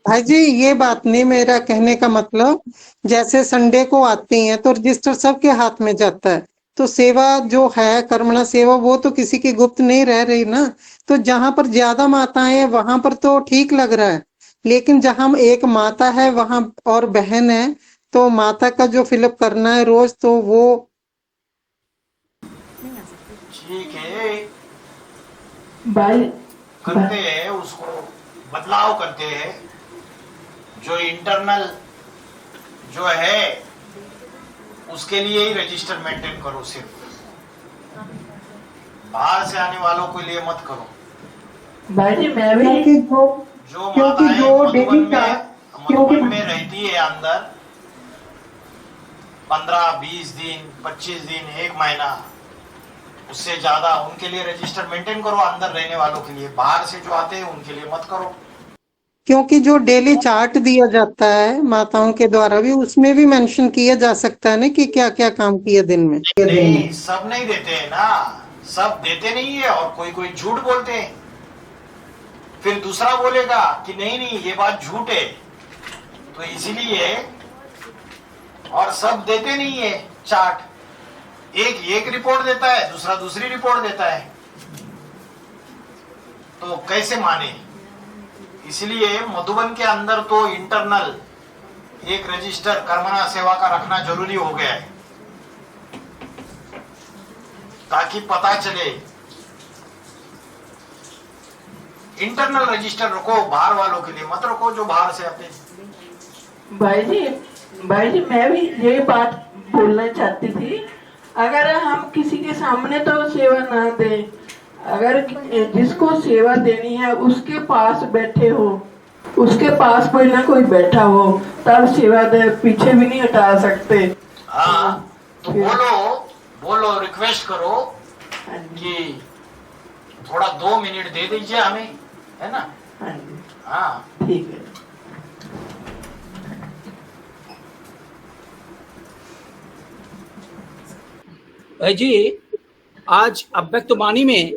[SPEAKER 9] भाई जी ये बात नहीं, मेरा कहने का मतलब जैसे संडे को आती हैं तो रजिस्टर सबके हाथ में जाता है, तो सेवा जो है कर्मणा सेवा वो तो किसी की गुप्त नहीं रह रही ना। तो जहां पर ज्यादा माताएं हैं वहां पर तो ठीक लग रहा है, लेकिन जहां एक माता है वहां और बहन है, तो माता का जो फिलअप करना है रोज, तो वो
[SPEAKER 1] ठीक है,
[SPEAKER 7] भाई
[SPEAKER 1] करते हैं, उसको बदलाव करते हैं। जो इंटरनल जो है उसके लिए ही रजिस्टर मेंटेन करो, सिर्फ बाहर से आने वालों के लिए मत करो।
[SPEAKER 7] भाई जी मैं भी
[SPEAKER 1] जो माताएं मधुबन में रहती है अंदर 15, 20 दिन, 25 दिन, 1 महीना, उससे ज्यादा, उनके लिए रजिस्टर मेंटेन करो। अंदर रहने वालों के लिए, बाहर से जो आते हैं उनके लिए मत करो।
[SPEAKER 9] क्योंकि जो डेली चार्ट दिया जाता है माताओं के द्वारा भी, उसमें भी मेंशन किया जा सकता है ना कि क्या क्या काम किया दिन में।
[SPEAKER 1] नहीं, सब नहीं देते हैं ना, सब देते नहीं है, और कोई कोई झूठ बोलते हैं। फिर दूसरा बोलेगा कि नहीं नहीं ये बात झूठ है, तो इसीलिए, और सब देते नहीं है चार्ट। एक रिपोर्ट देता है, दूसरा दूसरी रिपोर्ट देता है, तो कैसे माने। इसलिए मधुबन के अंदर तो इंटरनल एक रजिस्टर कर्मणा सेवा का रखना जरूरी हो गया है, ताकि पता चले। इंटरनल रजिस्टर रखो, बाहर वालों के लिए मत रखो, जो बाहर से आते।
[SPEAKER 10] भाई जी मैं भी यही बात बोलना चाहती थी। अगर हम किसी के सामने तो सेवा ना दें, अगर जिसको सेवा देनी है उसके पास बैठे हो, उसके पास कोई ना कोई बैठा हो, तब सेवा दे, पीछे भी नहीं हटा सकते।
[SPEAKER 1] हाँ, तो बोलो, रिक्वेस्ट करो कि थोड़ा 2 मिनट दे दीजिए हमें, है ना।
[SPEAKER 10] हाँ जी,
[SPEAKER 1] हाँ
[SPEAKER 10] ठीक है।
[SPEAKER 6] भाई जी, आज अव्यक्तवाणी में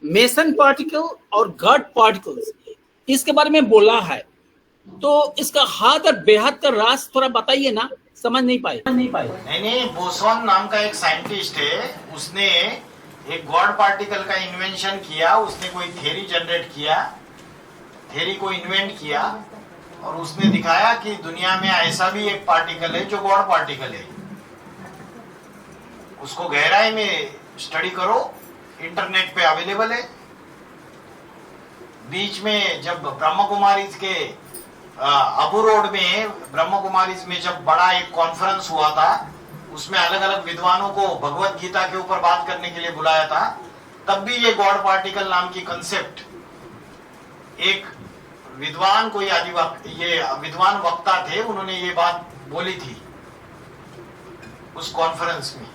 [SPEAKER 6] मेसन पार्टिकल और गॉड पार्टिकल्स इसके बारे में बोला है, तो इसका हाथ और बेहाथ का राज थोड़ा बताइए ना, समझ नहीं पाए।
[SPEAKER 1] नहीं, बोसॉन नाम का एक साइंटिस्ट है, उसने एक गॉड पार्टिकल का इन्वेंशन किया। उसने कोई थ्योरी जनरेट किया, थ्योरी को इन्वेंट किया, और उसने दिखाया कि दुनिया में ऐसा भी एक पार्टिकल है जो गॉड पार्टिकल है। उसको गहराई में स्टडी करो, इंटरनेट पे अवेलेबल है। बीच में जब ब्रह्म कुमारीज के अबू रोड में, ब्रह्म कुमारीज में जब बड़ा एक कॉन्फ्रेंस हुआ था, उसमें अलग अलग विद्वानों को भगवत गीता के ऊपर बात करने के लिए बुलाया था, तब भी ये गॉड पार्टिकल नाम की कंसेप्ट एक विद्वान, कोई ये विद्वान वक्ता थे, उन्होंने ये बात बोली थी उस कॉन्फ्रेंस में।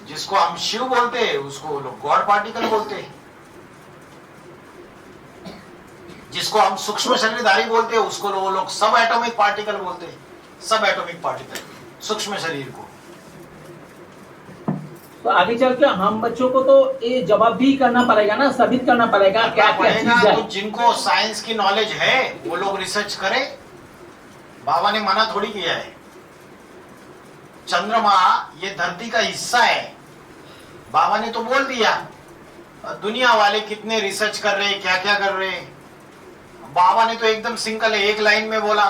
[SPEAKER 1] जिसको हम शिव बोलते हैं उसको लोग गॉड पार्टिकल बोलते हैं, जिसको हम सूक्ष्म शरीरधारी बोलते हैं उसको वो लोग सब एटॉमिक पार्टिकल बोलते हैं। सब एटॉमिक पार्टिकल, सूक्ष्म शरीर को।
[SPEAKER 6] तो आगे चल के हम बच्चों को तो ये जवाब भी करना पड़ेगा ना, साबित करना पड़ेगा क्या क्या चीज है।
[SPEAKER 1] तो जिनको साइंस की नॉलेज है वो लोग रिसर्च करें, बाबा ने मना थोड़ी किया है। चंद्रमा ये धरती का हिस्सा है, बाबा ने तो बोल दिया। दुनिया वाले कितने रिसर्च कर रहे हैं, क्या क्या कर रहे हैं। बाबा ने तो एकदम सिंपल है, एक लाइन में बोला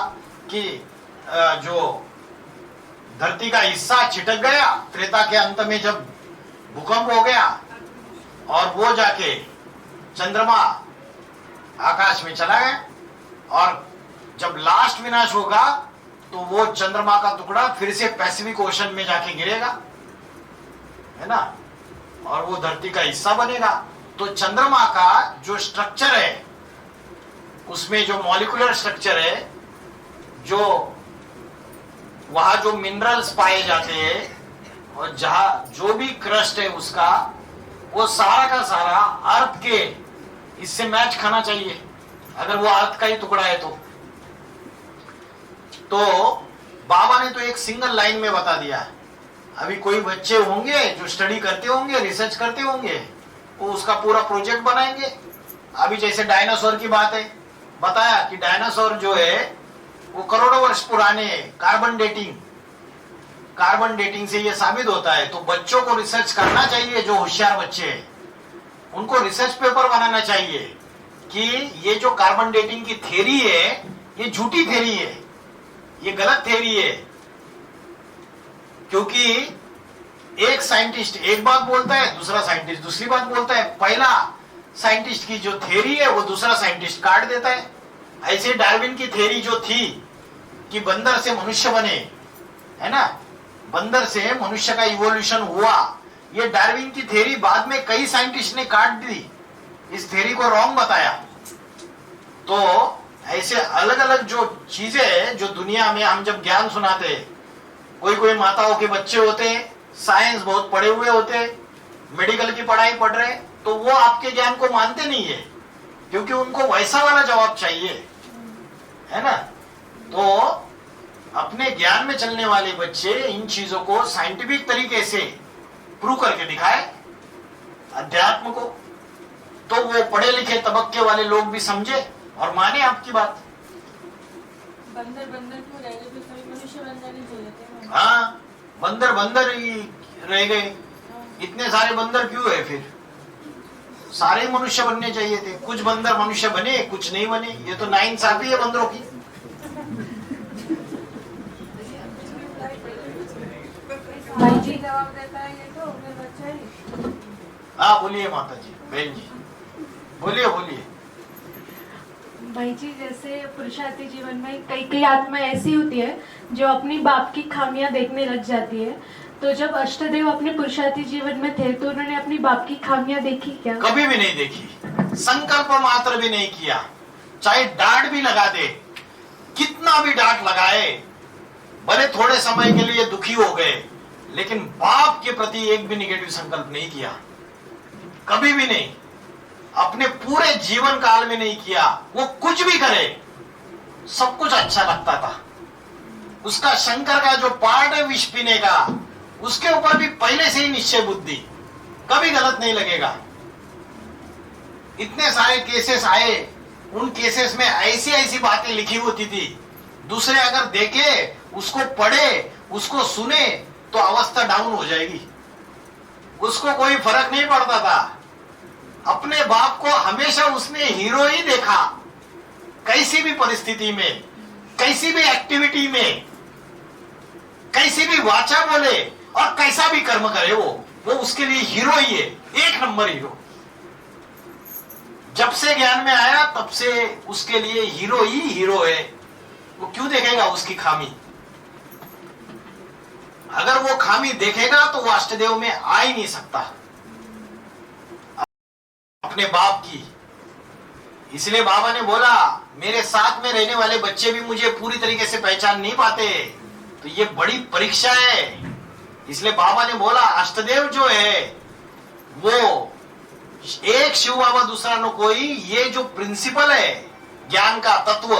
[SPEAKER 1] कि जो धरती का हिस्सा छिटक गया त्रेता के अंत में, जब भूकंप हो गया और वो जाके चंद्रमा आकाश में चला गया, और जब लास्ट विनाश होगा तो वो चंद्रमा का टुकड़ा फिर से पैसिफिक ओशन में जाके गिरेगा, है ना, और वो धरती का हिस्सा बनेगा। तो चंद्रमा का जो स्ट्रक्चर है, उसमें जो मॉलिक्यूलर स्ट्रक्चर है, जो वहां जो मिनरल्स पाए जाते हैं, और जहां जो भी क्रस्ट है उसका, वो सारा का सारा अर्थ के इससे मैच खाना चाहिए, अगर वो अर्थ का ही टुकड़ा है तो बाबा ने तो एक सिंगल लाइन में बता दिया। अभी कोई बच्चे होंगे जो स्टडी करते होंगे, रिसर्च करते होंगे, वो उसका पूरा प्रोजेक्ट बनाएंगे। अभी जैसे डायनासोर की बात है, बताया कि डायनासोर जो है वो करोड़ों वर्ष पुराने, कार्बन डेटिंग से ये साबित होता है। तो बच्चों को रिसर्च करना चाहिए, जो होशियार बच्चे हैं उनको रिसर्च पेपर बनाना चाहिए कि ये जो कार्बन डेटिंग की थ्योरी है ये झूठी थ्योरी है, ये गलत थ्योरी है, क्योंकि एक साइंटिस्ट एक बात बोलता है, दूसरा साइंटिस्ट दूसरी बात बोलता है। पहला साइंटिस्ट की जो थ्योरी है वो दूसरा साइंटिस्ट काट देता है। ऐसे डार्विन की थ्योरी जो थी कि बंदर से मनुष्य बने, है ना, बंदर से मनुष्य का इवोल्यूशन हुआ, ये डार्विन की थ्योरी बाद में कई साइंटिस्ट ने काट दी, इस थ्योरी को रॉन्ग बताया। तो ऐसे अलग अलग जो चीजें हैं जो दुनिया में हम जब ज्ञान सुनाते हैं, कोई माताओं के बच्चे होते हैं, साइंस बहुत पढ़े हुए होते हैं, मेडिकल की पढ़ाई पढ़ रहे, तो वो आपके ज्ञान को मानते नहीं है, क्योंकि उनको वैसा वाला जवाब चाहिए, है ना। तो अपने ज्ञान में चलने वाले बच्चे इन चीजों को साइंटिफिक तरीके से प्रूव करके दिखाए अध्यात्म को, तो वो पढ़े लिखे तबक्के वाले लोग भी समझे और माने आपकी बात।
[SPEAKER 11] बंदर क्यों रह गए, तो सभी मनुष्य बन जाने चाहिए थे।
[SPEAKER 1] हाँ, बंदर ही रह गए, इतने सारे बंदर क्यों है फिर? सारे मनुष्य बनने चाहिए थे। कुछ बंदर मनुष्य बने, कुछ नहीं बने, ये तो नाइंसाफी है बंदरों की।
[SPEAKER 11] भाई जी जवाब देता है ये तो मेरे बच्चा ही।
[SPEAKER 1] हाँ बोलिए माता जी, बहन जी, बोलिए।
[SPEAKER 12] भाई जी, जैसे पुरुषार्थी जीवन में कई आत्मा ऐसी होती है जो अपनी बाप की खामियां देखने लग जाती है, तो जब अष्टदेव अपने पुरुषार्थी जीवन में थे तो उन्होंने अपनी बाप की खामियां देखी क्या?
[SPEAKER 1] कभी भी नहीं देखी, संकल्प मात्र भी नहीं किया। चाहे डांट भी लगा दे, कितना भी डांट लगाए, भले थोड़े समय के लिए दुखी हो गए, लेकिन बाप के प्रति एक भी निगेटिव संकल्प नहीं किया, कभी भी नहीं, अपने पूरे जीवन काल में नहीं किया। वो कुछ भी करे सब कुछ अच्छा लगता था। उसका शंकर का जो पार्ट है विष पीने का, उसके ऊपर भी पहले से ही निश्चय बुद्धि, कभी गलत नहीं लगेगा। इतने सारे केसेस आए, उन केसेस में ऐसी ऐसी बातें लिखी होती थी, दूसरे अगर देखे, उसको पढ़े, उसको सुने तो अवस्था डाउन हो जाएगी। उसको कोई फर्क नहीं पड़ता था। अपने बाप को हमेशा उसने हीरो ही देखा, कैसी भी परिस्थिति में, कैसी भी एक्टिविटी में, कैसी भी वाचा बोले और कैसा भी कर्म करे, वो उसके लिए हीरो ही है, एक नंबर हीरो। जब से ज्ञान में आया तब से उसके लिए हीरो ही हीरो है। वो क्यों देखेगा उसकी खामी? अगर वो खामी देखेगा तो वो अष्टदेव में आ ही नहीं सकता, अपने बाप की। इसलिए बाबा ने बोला, मेरे साथ में रहने वाले बच्चे भी मुझे पूरी तरीके से पहचान नहीं पाते, तो ये बड़ी परीक्षा है। इसलिए बाबा ने बोला, अष्टदेव जो है वो एक शिव बाबा दूसरा न कोई, ये जो प्रिंसिपल है ज्ञान का तत्व,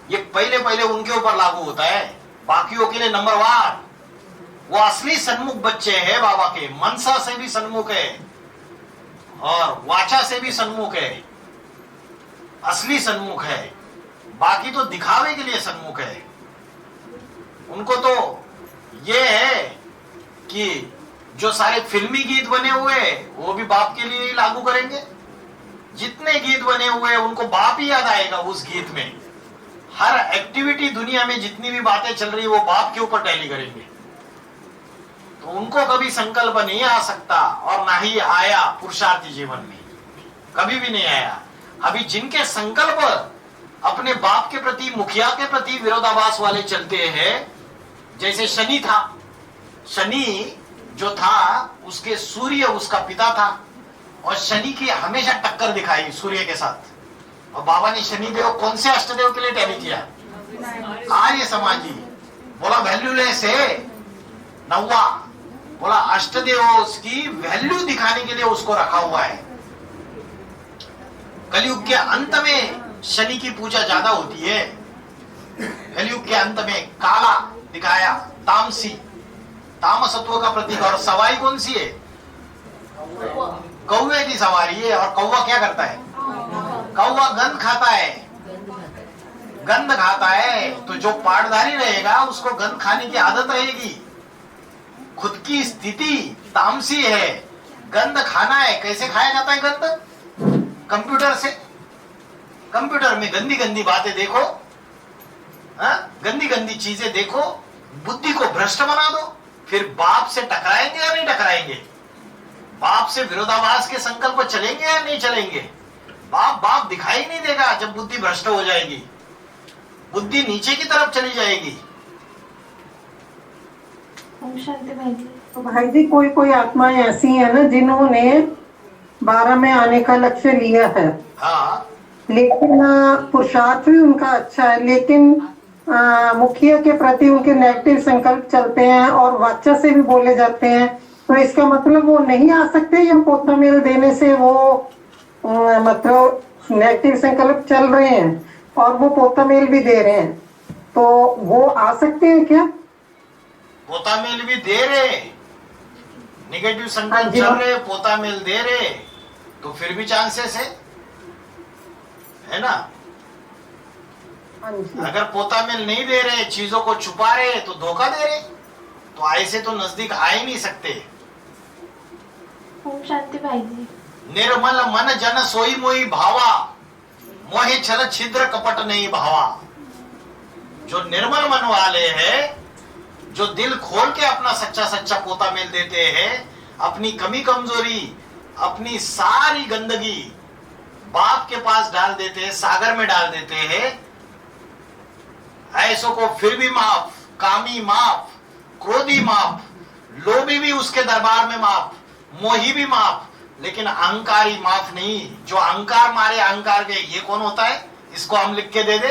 [SPEAKER 1] ये पहले उनके ऊपर लागू होता है, बाकियों के लिए नंबरवार। वो असली सन्मुख बच्चे हैं बाबा के, मनसा से भी सन्मुख है और वाचा से भी सन्मुख है, असली सन्मुख है। बाकी तो दिखावे के लिए सन्मुख है। उनको तो ये है कि जो सारे फिल्मी गीत बने हुए वो भी बाप के लिए ही लागू करेंगे। जितने गीत बने हुए उनको बाप ही याद आएगा उस गीत में। हर एक्टिविटी दुनिया में जितनी भी बातें चल रही वो बाप के ऊपर टैली करेंगे। तो उनको कभी संकल्प नहीं आ सकता, और ना ही आया पुरुषार्थी जीवन में, कभी भी नहीं आया। अभी जिनके संकल्प अपने बाप के प्रति, मुखिया के प्रति विरोधाभास वाले चलते हैं, जैसे शनि था, शनि जो था उसके सूर्य उसका पिता था, और शनि की हमेशा टक्कर दिखाई सूर्य के साथ। और बाबा ने शनिदेव कौन से अष्टदेव के लिए टैली किया? आर्य समाजी। बोला वैल्यूलेस है, नौवा। बोला अष्टदेव की वैल्यू दिखाने के लिए उसको रखा हुआ है। कलयुग के अंत में शनि की पूजा ज्यादा होती है। कलयुग के अंत में काला दिखाया, तामसी, तामसत्व का प्रतीक। और सवारी कौन सी है? कौवे की सवारी है। और कौवा क्या करता है? कौवा गंध खाता है, गंध खाता है। तो जो पाठधारी रहेगा उसको गंध खाने की आदत रहेगी। खुद की स्थिति तामसी है, गंध खाना है। कैसे खाया जाता है गंध? कंप्यूटर से। कंप्यूटर में गंदी गंदी बातें देखो, गंदी गंदी चीजें देखो, बुद्धि को भ्रष्ट बना दो, फिर बाप से टकराएंगे या नहीं टकराएंगे? बाप से विरोधाभास के संकल्प चलेंगे या नहीं चलेंगे? बाप बाप दिखाई नहीं देगा जब बुद्धि भ्रष्ट हो जाएगी, बुद्धि नीचे की तरफ चली जाएगी।
[SPEAKER 12] ओम शांति भाई जी।
[SPEAKER 9] तो भाई जी कोई कोई आत्माएं ऐसी हैं ना जिन्होंने 12 में आने का लक्ष्य लिया है,
[SPEAKER 1] हाँ,
[SPEAKER 9] लेकिन पुरुषार्थ भी उनका अच्छा है, लेकिन मुखिया के प्रति उनके नेगेटिव संकल्प चलते हैं और वाचा से भी बोले जाते हैं, तो इसका मतलब वो नहीं आ सकते या पोता मेल देने से वो मतलब नेगेटिव संकल्प चल रहे हैं और वो पोता मेल भी दे रहे हैं, तो वो आ सकते हैं क्या?
[SPEAKER 1] पोता मेल भी दे रहे, निगेटिव संकल्प चल रहे, पोता मेल दे रहे, तो फिर भी चांसेस है ना। अगर पोता मेल नहीं दे रहे, चीजों को छुपा रहे, तो धोखा दे रहे, तो ऐसे तो नजदीक आ ही नहीं सकते।
[SPEAKER 12] ओम शांति भाई जी।
[SPEAKER 1] निर्मल मन जन सोई मोई भावा, मोहे छल छिद्र कपट नहीं भावा। जो निर्मल मन वाले हैं, जो दिल खोल के अपना सच्चा सच्चा पोता मेल देते हैं, अपनी कमी कमजोरी, अपनी सारी गंदगी बाप के पास डाल देते हैं, सागर में डाल देते हैं, ऐसों को फिर भी माफ, कामी माफ, क्रोधी माफ, लोभी भी उसके दरबार में माफ, मोही भी माफ, लेकिन अहंकारी माफ नहीं। जो अहंकार मारे अहंकार के, ये कौन होता है? इसको हम लिख के दे दे,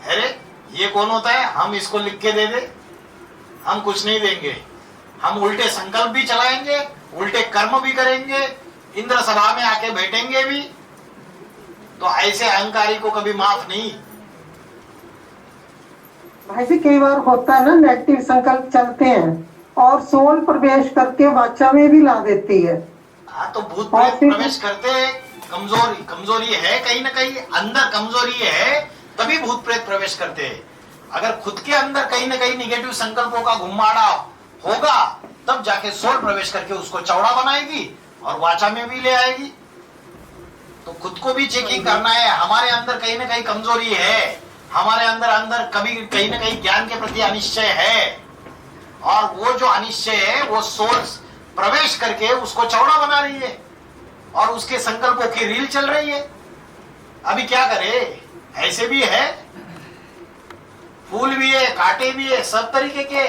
[SPEAKER 1] अरे ये कौन होता है? हम इसको लिख के दे दे, हम कुछ नहीं देंगे। हम उल्टे संकल्प भी चलाएंगे, उल्टे कर्म भी करेंगे, इंद्र सभा में आके बैठेंगे भी, तो ऐसे अहंकारी को कभी माफ नहीं।
[SPEAKER 9] भाई जी कई बार होता है ना, नेगेटिव संकल्प चलते हैं और सोल प्रवेश करके वाचा में भी ला देती है।
[SPEAKER 1] हाँ, तो भूत प्रेत प्रवेश करते हैं, कमजोरी है कहीं ना कहीं, अंदर कमजोरी है, तभी भूत प्रेत प्रवेश करते हैं। अगर खुद के अंदर कहीं ना कहीं निगेटिव संकल्पों का घुमाड़ा होगा, तब जाके सोल प्रवेश करके उसको चौड़ा बनाएगी और वाचा में भी ले आएगी। तो खुद को भी चेकिंग करना है, हमारे अंदर कहीं ना कहीं कमजोरी है, हमारे अंदर कभी कहीं ना कहीं ज्ञान के प्रति अनिश्चय है, और वो जो अनिश्चय है वो सोल प्रवेश करके उसको चौड़ा बना रही है और उसके संकल्पों की रील चल रही है। अभी क्या करे? ऐसे भी है, फूल भी है, कांटे भी है, सब तरीके के,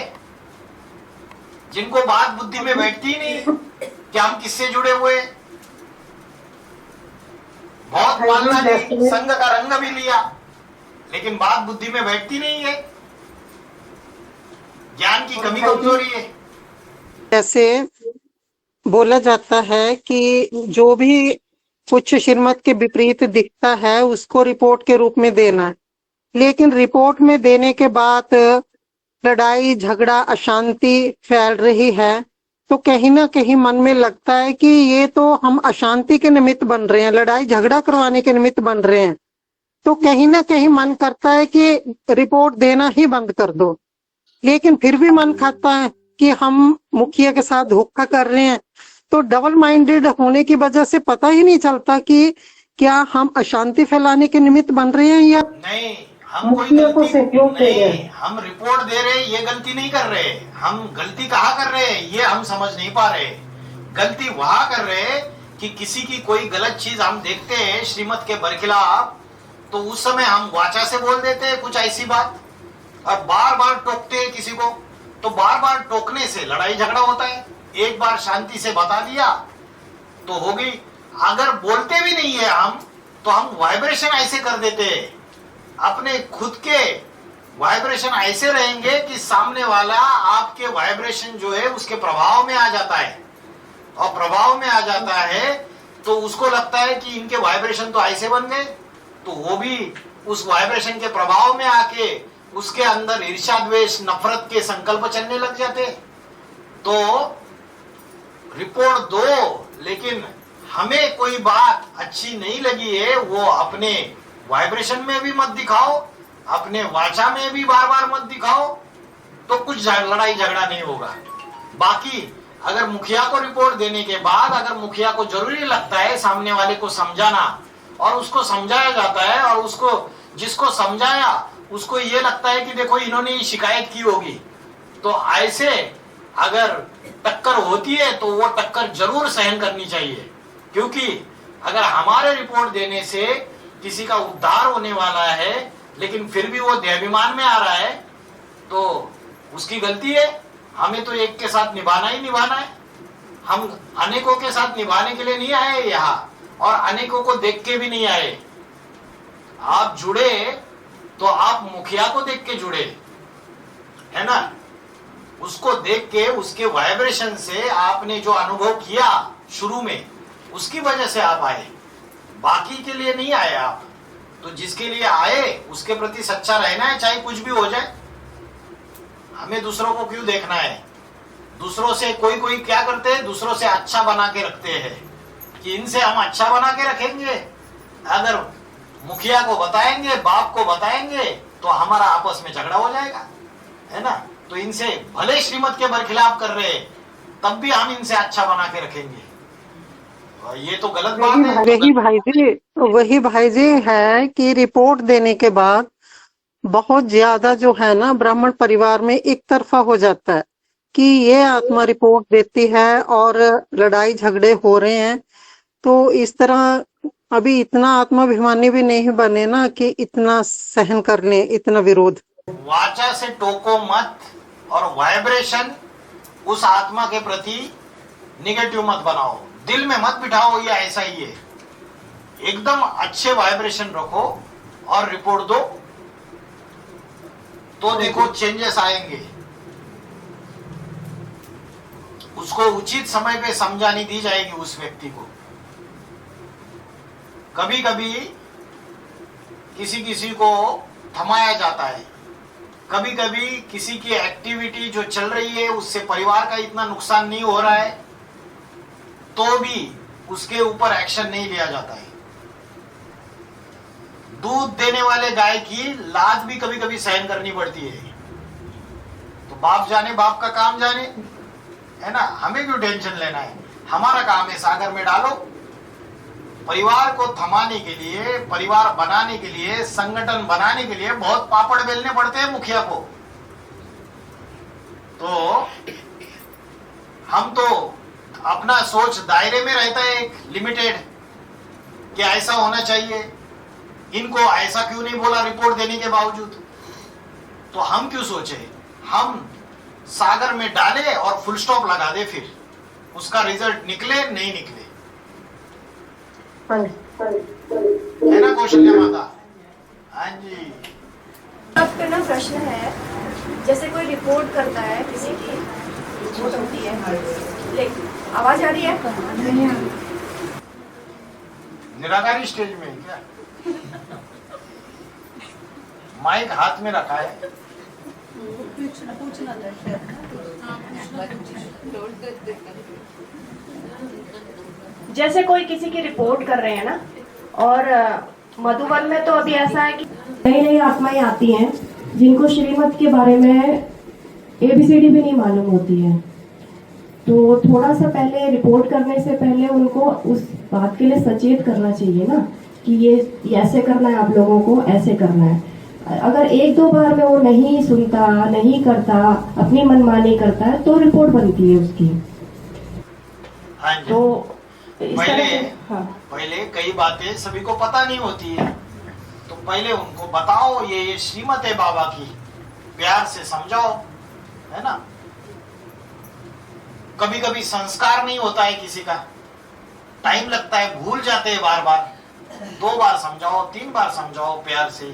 [SPEAKER 1] जिनको बात बुद्धि में बैठती ही नहीं कि हम किससे जुड़े हुए। बहुत मानना नहीं, संग का रंग भी लिया, लेकिन बात बुद्धि में बैठती नहीं है, ज्ञान की कमी कमजोरी है।
[SPEAKER 9] जैसे बोला जाता है कि जो भी कुछ श्रीमत के विपरीत दिखता है उसको रिपोर्ट के रूप में देना, लेकिन रिपोर्ट में देने के बाद लड़ाई झगड़ा अशांति फैल रही है, तो कहीं ना कहीं मन में लगता है कि ये तो हम अशांति के निमित्त बन रहे हैं, लड़ाई झगड़ा करवाने के निमित्त बन रहे हैं, तो कहीं ना कहीं मन करता है कि रिपोर्ट देना ही बंद कर दो। लेकिन फिर भी मन खाता है कि हम मुखिया के साथ धोखा कर रहे हैं, तो डबल माइंडेड होने की वजह से पता ही नहीं चलता कि क्या हम अशांति फैलाने के निमित्त बन रहे हैं या
[SPEAKER 1] नहीं। हम कोई गलती नहीं, हम रिपोर्ट दे रहे, ये गलती नहीं कर रहे। हम गलती कहाँ कर रहे हैं ये हम समझ नहीं पा रहे। गलती वहां कर रहे कि किसी की कोई गलत चीज हम देखते हैं श्रीमत के बरखिलाफ, तो उस समय हम वाचा से बोल देते हैं कुछ ऐसी बात, और बार बार टोकते हैं किसी को, तो बार बार टोकने से लड़ाई झगड़ा होता है। एक बार शांति से बता दिया तो होगी, अगर बोलते भी नहीं है हम, तो हम वाइब्रेशन ऐसे कर देते हैं, अपने खुद के वाइब्रेशन ऐसे रहेंगे कि सामने वाला आपके वाइब्रेशन जो है उसके प्रभाव में आ जाता है, और प्रभाव में आ जाता है तो उसको लगता है कि इनके वाइब्रेशन तो ऐसे बन गए, तो वो भी उस वाइब्रेशन के प्रभाव में आके उसके अंदर ईर्ष्या द्वेष नफरत के संकल्प चलने लग जाते। तो रिपोर्ट दो, लेकिन हमें कोई बात अच्छी नहीं लगी है वो अपने वाइब्रेशन में भी मत दिखाओ, अपने वाचा में भी बार बार मत दिखाओ, तो कुछ लड़ाई झगड़ा नहीं होगा। बाकी अगर मुखिया को रिपोर्ट देने के बाद अगर मुखिया को जरूरी लगता है सामने वाले को समझाना, और उसको समझाया जाता है, और उसको जिसको समझाया उसको ये लगता है कि देखो इन्होंने शिकायत की होगी। तो ऐसे अगर टक्कर होती है तो वो टक्कर जरूर सहन करनी चाहिए, क्योंकि अगर हमारे रिपोर्ट देने से किसी का उद्धार होने वाला है लेकिन फिर भी वो देहाभिमान में आ रहा है तो उसकी गलती है। हमें तो एक के साथ निभाना ही निभाना है। हम अनेकों के साथ निभाने के लिए नहीं आए यहाँ, और अनेकों को देख के भी नहीं आए। आप जुड़े तो आप मुखिया को देख के जुड़े, है ना? उसको देख के, उसके वाइब्रेशन से आपने जो अनुभव किया शुरू में, उसकी वजह से आप आए, बाकी के लिए नहीं आए आप। तो जिसके लिए आए उसके प्रति सच्चा रहना है, चाहे कुछ भी हो जाए। हमें दूसरों को क्यों देखना है? दूसरों से कोई क्या करते हैं, दूसरों से अच्छा बना के रखते हैं कि इनसे हम अच्छा बना के रखेंगे। अगर मुखिया को बताएंगे, बाप को बताएंगे तो हमारा आपस में झगड़ा हो जाएगा, है ना? तो इनसे भले श्रीमत के बरखिलाफ कर रहे हैं, तब भी हम इनसे अच्छा बना के रखेंगे। और ये तो गलत बात है।
[SPEAKER 9] वही भाई जी है कि रिपोर्ट देने के बाद बहुत ज्यादा जो है ना ब्राह्मण परिवार में एक तरफा हो जाता है कि ये आत्मा रिपोर्ट देती है और लड़ाई झगड़े हो रहे हैं। तो इस तरह अभी इतना आत्माभिमानी भी नहीं बने ना कि इतना सहन कर ले, इतना विरोध।
[SPEAKER 1] वाचा से टोको मत, और वाइब्रेशन उस आत्मा के प्रति निगेटिव मत बनाओ, दिल में मत बिठाओ ये ऐसा ही है। एकदम अच्छे वाइब्रेशन रखो और रिपोर्ट दो, तो देखो चेंजेस आएंगे। उसको उचित समय पे समझानी दी जाएगी उस व्यक्ति को। कभी कभी किसी को थमाया जाता है, कभी कभी किसी की एक्टिविटी जो चल रही है उससे परिवार का इतना नुकसान नहीं हो रहा है तो भी उसके ऊपर एक्शन नहीं लिया जाता है। दूध देने वाले गाय की लात भी कभी कभी सहन करनी पड़ती है। तो बाप जाने, बाप का काम जाने, है ना? हमें क्यों टेंशन लेना है? हमारा काम है सागर में डालो। परिवार को थमाने के लिए, परिवार बनाने के लिए, संगठन बनाने के लिए बहुत पापड़ बेलने पड़ते हैं मुखिया को। तो हम तो अपना सोच दायरे में रहता है एक लिमिटेड कि ऐसा होना चाहिए, इनको ऐसा क्यों नहीं बोला रिपोर्ट देने के बावजूद। तो हम क्यों सोचे, हम सागर में डाले और फुल स्टॉप लगा दे, फिर उसका रिजल्ट निकले नहीं निकले, है ना कौशल्या माता? हाँ जी।
[SPEAKER 13] आपका ना प्रश्न है, जैसे कोई रिपोर्ट करता है, किसी की रिपोर्ट होती है, लेकिन आवाज आ रही है?
[SPEAKER 1] निराकारी स्टेज में है क्या? माइक हाथ में रखा है।
[SPEAKER 13] जैसे कोई किसी की रिपोर्ट कर रहे हैं ना, और मधुबन में तो अभी ऐसा है कि नई नई आत्माएं आती हैं जिनको श्रीमत के बारे में ABCD भी नहीं मालूम होती है। तो थोड़ा सा पहले रिपोर्ट करने से पहले उनको उस बात के लिए सचेत करना चाहिए ना कि ये ऐसे करना है, आप लोगों को ऐसे करना है। अगर एक दो बार में वो नहीं सुनता, नहीं करता, अपनी मनमानी करता है तो रिपोर्ट बनती है उसकी।
[SPEAKER 1] हाँ जी।
[SPEAKER 13] तो
[SPEAKER 1] पहले कई बातें सभी को पता नहीं होती है, तो पहले उनको बताओ ये श्रीमत है बाबा की, प्यार से समझाओ, है ना? कभी कभी संस्कार नहीं होता है किसी का, टाइम लगता है, भूल जाते हैं बार बार। 2 बार समझाओ, 3 बार समझाओ प्यार से,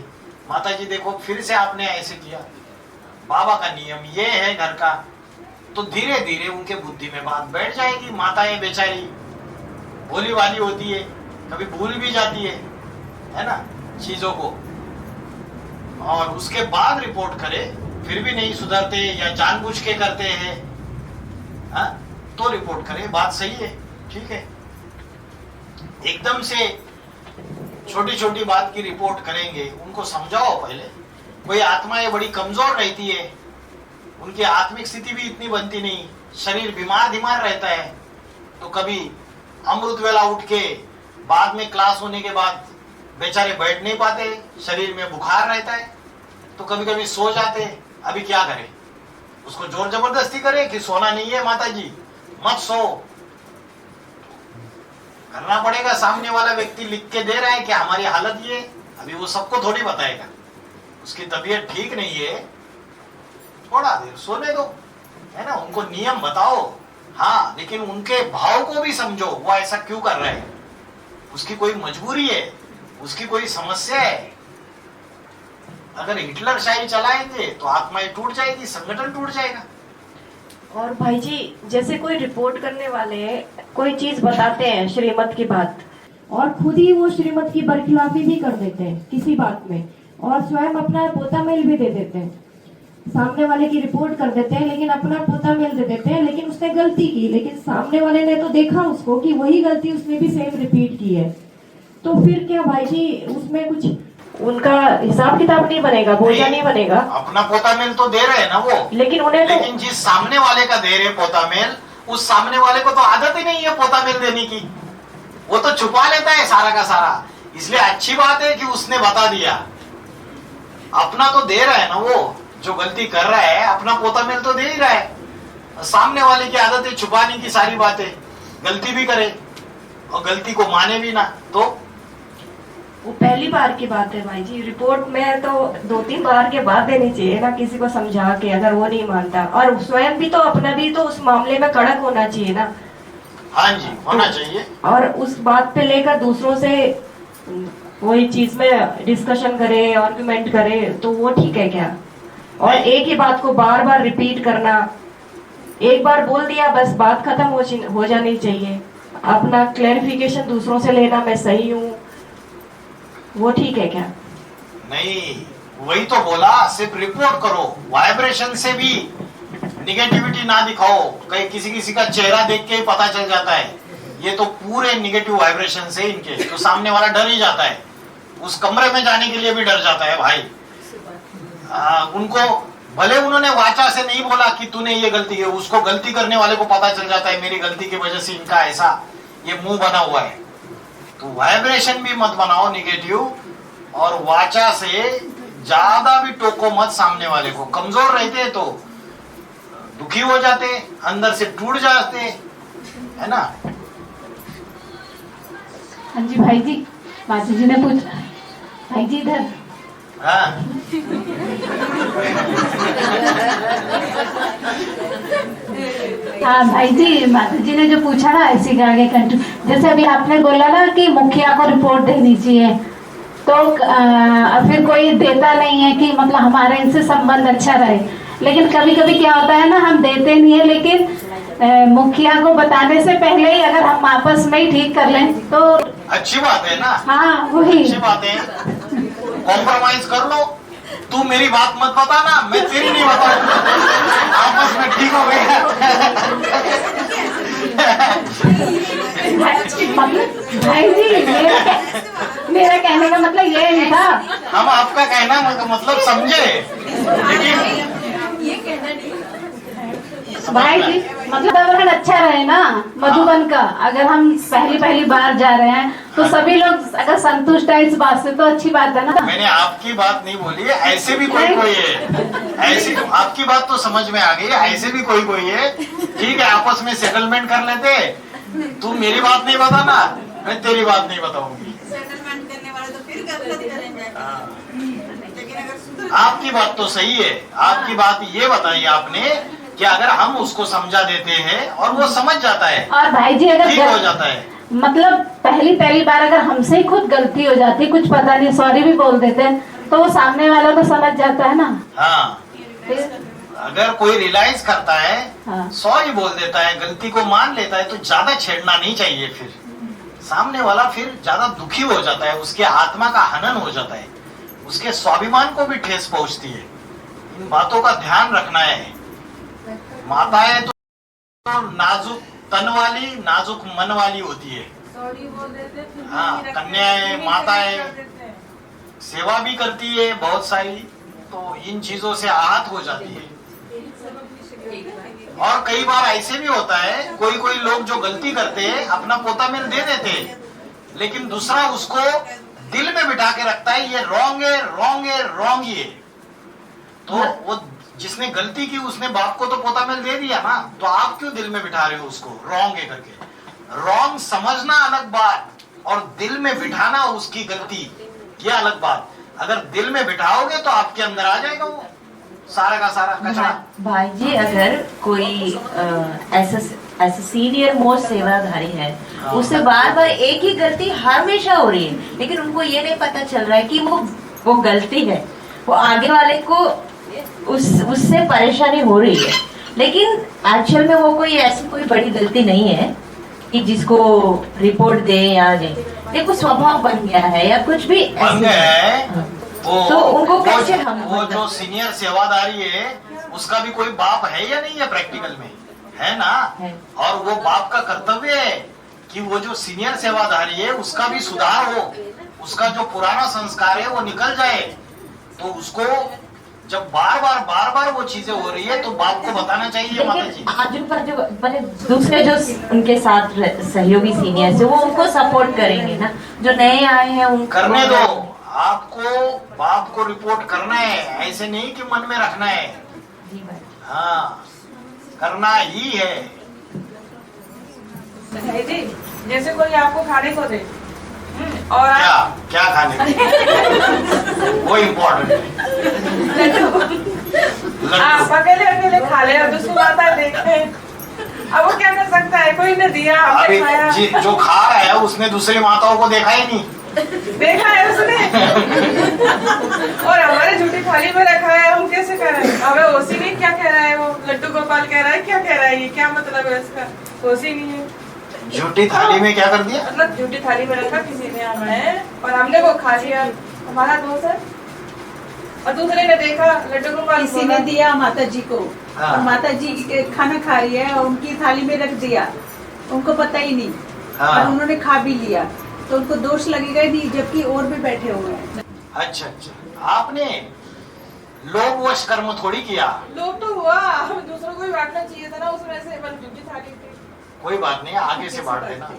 [SPEAKER 1] माता जी देखो फिर से आपने ऐसे किया, बाबा का नियम ये है घर का। तो धीरे धीरे उनके बुद्धि में बात बैठ जाएगी। माताएं बेचारी भोली वाली होती है, कभी भूल भी जाती है ना चीजों को, और उसके बाद रिपोर्ट करे फिर भी नहीं सुधरते या जानबूझ के करते हैं, हाँ, तो रिपोर्ट करे, बात सही है, ठीक है। एकदम से छोटी छोटी बात की रिपोर्ट करेंगे, उनको समझाओ पहले। कोई आत्माएं बड़ी कमजोर रहती है, उनकी आत्मिक स्थिति भी इतनी बनती नहीं, शरीर बीमार रहता है, तो कभी अमृत वेला उठ के बाद में क्लास होने के बाद बेचारे बैठ नहीं पाते, शरीर में बुखार रहता है, तो कभी कभी सो जाते। अभी क्या करें, उसको जोर जबरदस्ती करें कि सोना नहीं है माता जी मत सो? करना पड़ेगा। सामने वाला व्यक्ति लिख के दे रहा है कि हमारी हालत ये, अभी वो सबको थोड़ी बताएगा। उसकी तबीयत ठीक नहीं है, थोड़ा देर सोने दो, है ना। उनको नियम बताओ, हाँ, लेकिन उनके भाव को भी समझो, वो ऐसा क्यों कर रहा है। उसकी कोई मजबूरी है, उसकी कोई समस्या है। अगर हिटलर शाही चलाएंगे तो आत्माएं टूट जाएगी, संगठन टूट जाएगा।
[SPEAKER 13] और भाई जी, जैसे कोई रिपोर्ट करने वाले कोई चीज बताते हैं श्रीमत की बात, और खुद ही वो श्रीमत की बरखिलाफी भी कर देते हैं किसी बात में, और स्वयं अपना पोता मेल भी दे देते हैं। सामने वाले की रिपोर्ट कर देते हैं लेकिन अपना पोता मेल दे देते हैं, लेकिन उसने गलती की, लेकिन सामने वाले ने तो देखा उसको कि वही गलती उसने भी सेम रिपीट की है। तो फिर क्या भाई जी, उसमें कुछ उनका हिसाब किताब नहीं बनेगा, बोझा नहीं बनेगा?
[SPEAKER 1] अपना पोता मेल तो दे रहे हैं ना वो,
[SPEAKER 13] लेकिन उन्हें तो...
[SPEAKER 1] लेकिन जिस सामने वाले का दे रहे पोता मेल, उस सामने वाले को तो आदत ही नहीं है पोता मेल देने की। वो तो छुपा लेता है सारा का सारा। इसलिए अच्छी बात है कि उसने बता दिया। अपना तो दे रहा है ना वो, जो गलती कर रहा है अपना पोता मेल तो दे ही रहा है। सामने वाले की आदत है छुपाने की सारी बातें, गलती भी करे और गलती को माने भी ना, तो
[SPEAKER 13] वो पहली बार की बात है भाई जी। रिपोर्ट में तो 2-3 बार के बाद देनी चाहिए ना, किसी को समझा के, अगर वो नहीं मानता। और स्वयं भी तो अपना भी तो उस मामले में कड़क होना चाहिए ना।
[SPEAKER 1] हाँ जी, होना चाहिए।
[SPEAKER 13] और उस बात पे लेकर दूसरों से वही चीज में डिस्कशन करे, आर्गुमेंट करे, तो वो ठीक है क्या? और एक ही बात को बार बार रिपीट करना, एक बार बोल दिया बस बात खत्म हो जानी चाहिए। अपना क्लैरिफिकेशन दूसरों से लेना, मैं सही हूँ, वो ठीक है क्या?
[SPEAKER 1] नहीं, वही तो बोला, सिर्फ रिपोर्ट करो, वाइब्रेशन से भी निगेटिविटी ना दिखाओ। कहीं किसी का चेहरा देख के ही पता चल जाता है ये तो पूरे निगेटिव वाइब्रेशन से इनके, तो सामने वाला डर ही जाता है। उस कमरे में जाने के लिए भी डर जाता है भाई। उनको भले उन्होंने वाचा से नहीं बोला कि तूने ये गलती है, उसको गलती करने वाले को पता चल जाता है मेरी गलती की वजह से इनका ऐसा ये मुंह बना हुआ है। तो वाइब्रेशन भी मत बनाओ निगेटिव, और वाचा से ज्यादा भी टोको मत सामने वाले को। कमजोर रहते तो दुखी हो जाते, अंदर से टूट जाते, है ना।
[SPEAKER 4] हाँ जी भाई जी, माता जी ने पूछा। भाई जी इधर।
[SPEAKER 1] हाँ।
[SPEAKER 4] हाँ भाई जी, माता जी ने जो पूछा ना इसी का आगे कंटिन्यू, जैसे अभी आपने बोला ना कि मुखिया को रिपोर्ट देनी चाहिए, तो फिर कोई देता नहीं है कि मतलब हमारे इनसे संबंध अच्छा रहे। लेकिन कभी कभी क्या होता है ना, हम देते नहीं है, लेकिन मुखिया को बताने से पहले ही अगर हम आपस में ही ठीक कर लें तो
[SPEAKER 1] अच्छी बात है ना।
[SPEAKER 4] हाँ वही
[SPEAKER 1] अच्छी बात है, कॉम्प्रोमाइज कर लो। तू मेरी बात मत बताना, मैं तेरी नहीं बताऊंगा, आपस में ठीक हो गया।
[SPEAKER 4] भाई जी मेरा कहने का मतलब ये नहीं था।
[SPEAKER 1] हम आपका कहना मतलब समझे, लेकिन
[SPEAKER 4] भाई जी मतलब वातावरण अच्छा रहे ना मधुबन का। अगर हम पहली बार जा रहे हैं तो सभी लोग अगर संतुष्ट है इस बात से तो अच्छी बात है ना।
[SPEAKER 1] मैंने आपकी बात नहीं बोली है, ऐसे भी कोई है, ऐसी आपकी बात तो समझ में आ गई है, ऐसे भी कोई है। ठीक है, आपस में सेटलमेंट कर लेते। तू मेरी बात नहीं बताना, मैं तेरी बात नहीं बताऊंगी।
[SPEAKER 11] सेटलमेंट करने वाले तो फिर गलत करेंगे। लेकिन अगर
[SPEAKER 1] आपकी बात तो सही है। आपकी बात ये बताई आपने कि अगर हम उसको समझा देते हैं और वो समझ जाता है
[SPEAKER 4] और भाई जी अगर
[SPEAKER 1] ठीक हो जाता है,
[SPEAKER 4] मतलब पहली बार अगर हमसे ही खुद गलती हो जाती, कुछ पता नहीं, सॉरी भी बोल देते हैं, तो वो सामने वाला तो समझ जाता है ना।
[SPEAKER 1] हाँ, अगर कोई रियलाइज करता है,
[SPEAKER 4] हाँ।
[SPEAKER 1] सॉरी बोल देता है, गलती को मान लेता है, तो ज्यादा छेड़ना नहीं चाहिए। फिर सामने वाला फिर ज्यादा दुखी हो जाता है, उसके आत्मा का हनन हो जाता है, उसके स्वाभिमान को भी ठेस पहुंचती है। इन बातों का ध्यान रखना है। माताएं तो नाजुक तन वाली, नाजुक मन वाली होती है। हाँ, कन्याएं, माताएं सेवा भी करती है बहुत सारी, तो इन चीजों से आहत हो जाती है। और कई बार ऐसे भी होता है, कोई लोग जो गलती करते हैं अपना पोता मेल दे देते हैं, लेकिन दूसरा उसको दिल में बिठा के रखता है, ये रॉन्ग है, रॉन्ग है, रॉन्ग ही है। तो वो जिसने गलती की उसने बाप को तो पोता मेल दे दिया ना, तो आप क्यों दिल में बिठा रहे हो उसको रॉन्ग है करके? रॉन्ग समझना अलग बात और दिल में बिठाना उसकी गलती ये अलग बात। अगर दिल में बिठाओगे तो आपके अंदर आ जाएगा वो सारा का सारा कचरा।
[SPEAKER 14] भाई जी, अगर कोई ऐसा सीनियर मोस्ट सेवाधारी है, उससे बार बार एक ही गलती हमेशा हो रही है, लेकिन उनको ये नहीं पता चल रहा है कि वो गलती है, वो आगे वाले को उससे परेशानी हो रही है, लेकिन एक्चुअल में वो कोई ऐसी कोई बड़ी गलती नहीं है कि जिसको रिपोर्ट दे या दे, देखो स्वभाव बन गया है या कुछ भी
[SPEAKER 1] बन गया है।
[SPEAKER 14] तो उनको कैसे हम
[SPEAKER 1] वो जो सीनियर सेवादारी है उसका भी कोई बाप है या नहीं है? प्रैक्टिकल में है ना है। और वो बाप का कर्तव्य है कि वो जो सीनियर सेवादारी है उसका भी सुधार हो, उसका जो पुराना संस्कार है वो निकल जाए। तो उसको जब बार बार वो चीजें हो रही है तो बाप को बताना चाहिए माता जी।
[SPEAKER 14] आज पर जो मैंने दूसरे जो उनके साथ सहयोगी सीनियर है वो उनको सपोर्ट करेंगे ना, जो नए आए हैं उनको
[SPEAKER 1] करने दो। आपको बाप को रिपोर्ट करना है, ऐसे नहीं कि मन में रखना है। हाँ, करना ही है।
[SPEAKER 11] जी, जैसे कोई आपको खाने को दे और
[SPEAKER 1] क्या खाने को वो इम्पोर्टेंट है।
[SPEAKER 11] आप अकेले अकेले खा ले और दूसरी माता देखे, अब वो क्या कर सकता है? कोई ने दिया,
[SPEAKER 1] अभी जो खा रहा है उसने दूसरी माताओं को देखा ही नहीं,
[SPEAKER 11] देखा है उसने और हमारे झूठी थाली में रखा है, हम कैसे कह रहे हैं? अब ओसी नहीं क्या कह रहा है, वो लड्डू गोपाल कह रहा है, क्या कह रहा है, ये क्या मतलब है इसका? ओसी नहीं है,
[SPEAKER 1] झूठी थाली में क्या कर दिया?
[SPEAKER 11] मतलब झूठी थाली में रखा किसी ने हमें और हमने वो खा लिया, हमारा दोस्त है। और दूसरे ने देखा लड्डू गोपाल
[SPEAKER 15] किसी ने दिया माता जी को और माता जी खाना खा रही है और उनकी थाली में रख दिया, उनको पता ही नहीं और उन्होंने खा भी लिया, तो उनको दोष लगेगा नहीं, जबकि और भी बैठे हुए हैं।
[SPEAKER 1] अच्छा, आपने लोग वश कर्म थोड़ी किया।
[SPEAKER 11] लोग तो हुआ, हमें दूसरों को भी बांटना चाहिए था ना, उसमें से झूठी थाली थी।
[SPEAKER 1] कोई बात नहीं, आगे से बांट देना।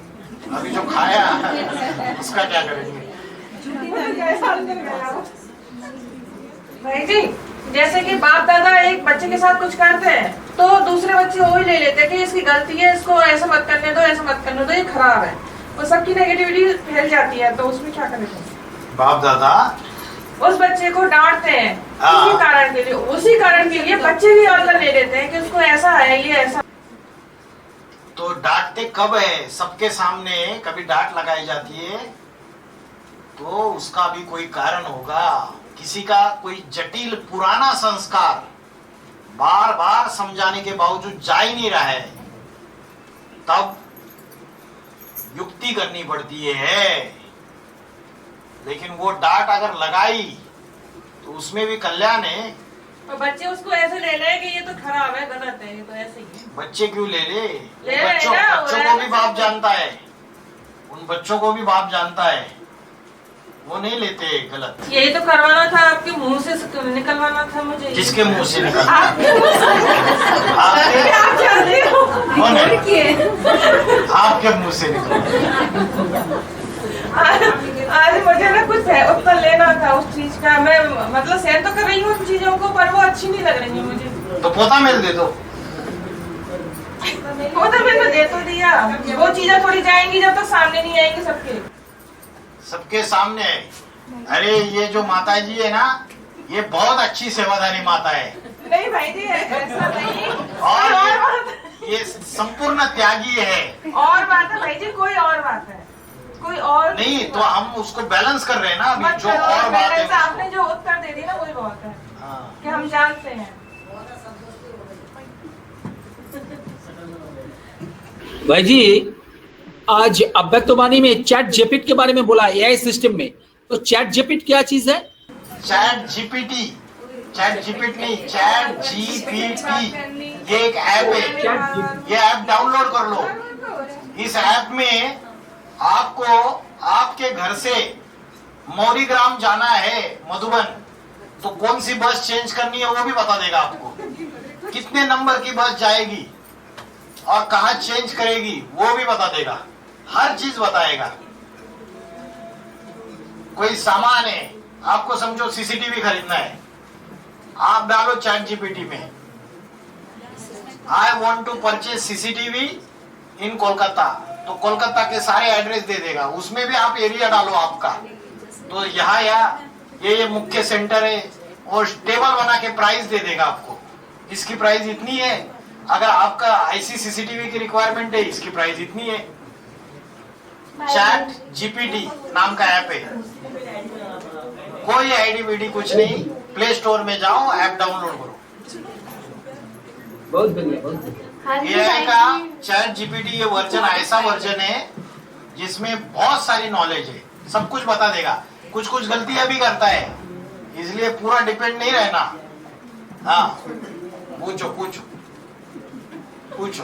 [SPEAKER 1] अभी जो खाया उसका क्या करेंगे?
[SPEAKER 11] भाई जी, जैसे कि बाप दादा एक बच्चे के साथ कुछ करते हैं तो दूसरे बच्चे वो ही ले लेते हैं कि इसकी गलती है, इसको ऐसा मत करने दो, ऐसा मत करने दो, ये खराब है, वो सबकी नेगेटिविटी फैल जाती है। तो उसमें क्या करें? बाप दादा उस बच्चे को डांटते हैं उसी कारण के लिए बच्चे भी ऑर्डर ले लेते हैं कि उसको ऐसा है, ये ऐसा। तो डांटते कब है? सबके सामने कभी डांट लगाई जाती है तो उसका भी कोई कारण होगा। किसी का कोई जटिल पुराना संस्कार बार बार समझाने के बावजूद जा ही नहीं रहा है, तब युक्ति करनी पड़ती है। लेकिन वो डांट अगर लगाई तो उसमें भी कल्याण है। तो बच्चे उसको ऐसे ले ले कि ये तो खराब है, गलत है, ये तो ऐसे ही है। बच्चे क्यों ले ले? बच्चों को भी बाप जानता है, उन बच्चों को भी बाप जानता है, वो नहीं लेते गलत। यही तो करवाना था, आपके मुंह से निकलवाना था मुझे। किसके मुंह से निकलवाना? आपके मुंह से निकलवाना। आज मुझे ना कुछ उत्तर लेना था उस चीज का। मैं मतलब सहन तो कर रही हूँ चीजों को, पर वो अच्छी नहीं लग रही है मुझे। तो पोता मेल दे दो। पोता मेल तो दे तो दिया, वो चीजें थोड़ी जाएंगी जब तक सामने नहीं आएंगी सबके सामने। अरे ये जो माता जी है ना, ये बहुत अच्छी सेवाधारी माता है। नहीं भाई जी, ऐसा नहीं। और ये संपूर्ण त्यागी है। और बात है भाई जी, कोई और बात है, कोई और नहीं। तो हम उसको बैलेंस कर रहे हैं ना अभी, जो और बात है। आपने जो उत्तर दे दी ना वही बहुत है कि हम जानते हैं।
[SPEAKER 6] भाई जी, आज अव्यक्तवाणी में चैट जीपीटी के बारे में बोला, एआई सिस्टम में। तो चैट जीपीटी क्या चीज है? चैट जीपीटी नहीं, चैट जीपीटी ये एक ऐप है। ये ऐप डाउनलोड कर लो। इस ऐप में आपको आपके घर से मौरीग्राम जाना है, मधुबन, तो कौन सी बस चेंज करनी है वो भी बता देगा आपको। कितने नंबर की बस जाएगी और कहाँ चेंज करेगी वो भी बता देगा, हर चीज बताएगा। कोई सामान है, आपको समझो सीसीटीवी खरीदना है,
[SPEAKER 1] आप डालो चैट जीपीटी में, I want to purchase CCTV in Kolkata, तो कोलकाता के सारे एड्रेस दे देगा। उसमें भी आप एरिया डालो आपका, तो यहाँ ये मुख्य सेंटर है, और टेबल बना के प्राइस दे देगा आपको, इसकी प्राइस इतनी है। अगर आपका आईसी सीसीटीवी की रिक्वायरमेंट है, इसकी प्राइस इतनी है। चैट जीपीटी नाम का ऐप है, कोई आईडी वीडी कुछ नहीं, प्ले स्टोर में जाओ, ऐप डाउनलोड करो।
[SPEAKER 6] बहुत बढ़िया, बहुत बढ़िया।
[SPEAKER 1] एआई का चैट जीपीटी ये वर्जन ऐसा वर्जन है जिसमें बहुत सारी नॉलेज है, सब कुछ बता देगा। कुछ कुछ गलतियां भी करता है, इसलिए पूरा डिपेंड नहीं रहना। हाँ, पूछो पूछो पूछो।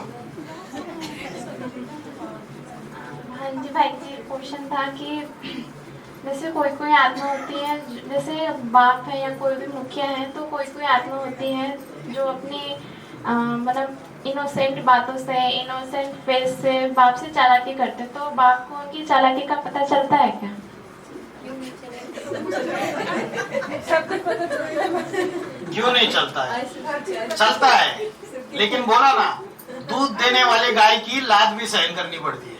[SPEAKER 12] हाँ जी भाई जी, क्वेश्चन था कि जैसे कोई कोई आत्मा होती है, जैसे बाप है या कोई भी मुखिया है, तो कोई कोई आत्मा होती है जो अपनी मतलब इनोसेंट बातों से, इनोसेंट फेस से बाप से चालाकी करते, तो बाप को उनकी चालाकी का पता चलता है क्या?
[SPEAKER 1] क्यों नहीं चलता है? चलता है, लेकिन बोला ना, दूध देने वाले गाय की लात भी सहन करनी पड़ती है,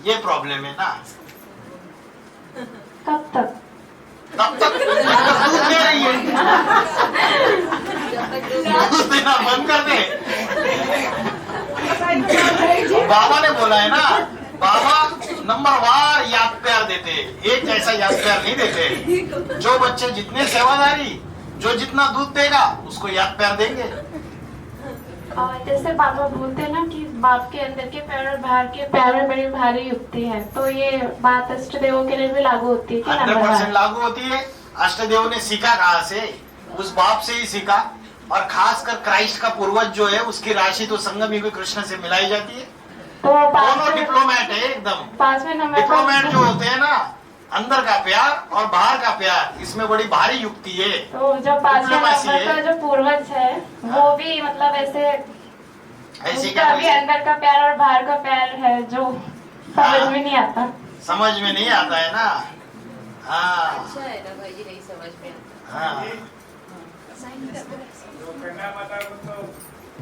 [SPEAKER 1] ये प्रॉब्लम है ना।
[SPEAKER 12] कब तक?
[SPEAKER 1] तब तक दूध दे रही है, दूध देना बंद कर दे। बाबा ने बोला है ना, बाबा नंबरवार याद प्यार देते, एक जैसा याद प्यार नहीं देते। जो बच्चे जितने सेवादारी, जो जितना दूध देगा उसको याद प्यार देंगे।
[SPEAKER 12] और जैसे बाबा बोलते हैं ना कि बाप के अंदर के प्यार और बाहर के प्यार में बड़ी भारी युक्ति है, तो ये बात अष्ट देवों के लिए भी लागू होती है?
[SPEAKER 1] 100% लागू होती है। अष्टदेव ने सीखा कहाँ से? उस बाप से ही सीखा, और खासकर क्राइस्ट का पूर्वज जो है उसकी राशि तो संगम युग कृष्ण से मिलाई जाती है।
[SPEAKER 12] तो
[SPEAKER 1] दोनों डिप्लोमेट है एकदम।
[SPEAKER 12] 5वें नंबर
[SPEAKER 1] डिप्लोमेट जो होते हैं ना, अंदर का प्यार और बाहर का प्यार, इसमें बड़ी भारी युक्ति है।
[SPEAKER 12] तो जो 5वें नंबर का जो पूर्वज है वो भी मतलब ऐसे उसका भी अंदर का प्यार और बाहर का प्यार है जो समझ में नहीं आता।
[SPEAKER 1] समझ में नहीं आता है ना। हाँ,
[SPEAKER 14] अच्छा है ना भाई जी, नहीं समझ में आता।
[SPEAKER 1] हाँ।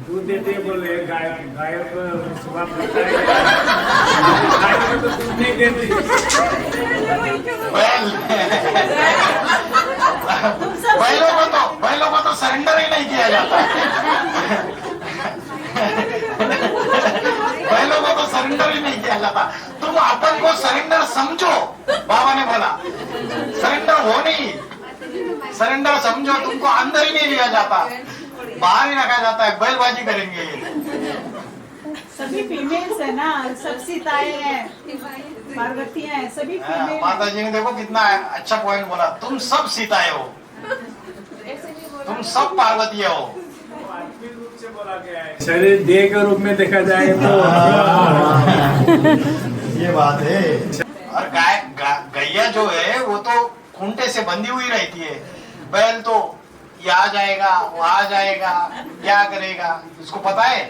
[SPEAKER 16] दूध देते बोले गाय को सुबह तो दूध नहीं देती।
[SPEAKER 1] बैलों को तो सरेंडर ही नहीं किया जाता। बैलों को तो सरेंडर ही नहीं किया जाता। तुम अपन को सरेंडर समझो, बाबा ने बोला। सरेंडर हो नहीं, सरेंडर समझो, तुमको अंदर ही नहीं लिया जाता, बाहर ही रखा जाता है। बैलबाजी करेंगे ये।
[SPEAKER 15] सभी फीमेल्स है ना, सब सीताएं हैं, पार्वतियां हैं, सभी फीमेल।
[SPEAKER 1] माता जी ने देखो कितना अच्छा पॉइंट बोला, तुम सब सीताएं हो, तुम सब पार्वती हो।
[SPEAKER 16] शरीर देह के रूप में देखा जाए तो
[SPEAKER 1] ये बात है। और गैया जो है वो तो खूंटे से बंधी हुई रहती है, बैल तो ये आ जाएगा, वो आ जाएगा, क्या करेगा, इसको पता है।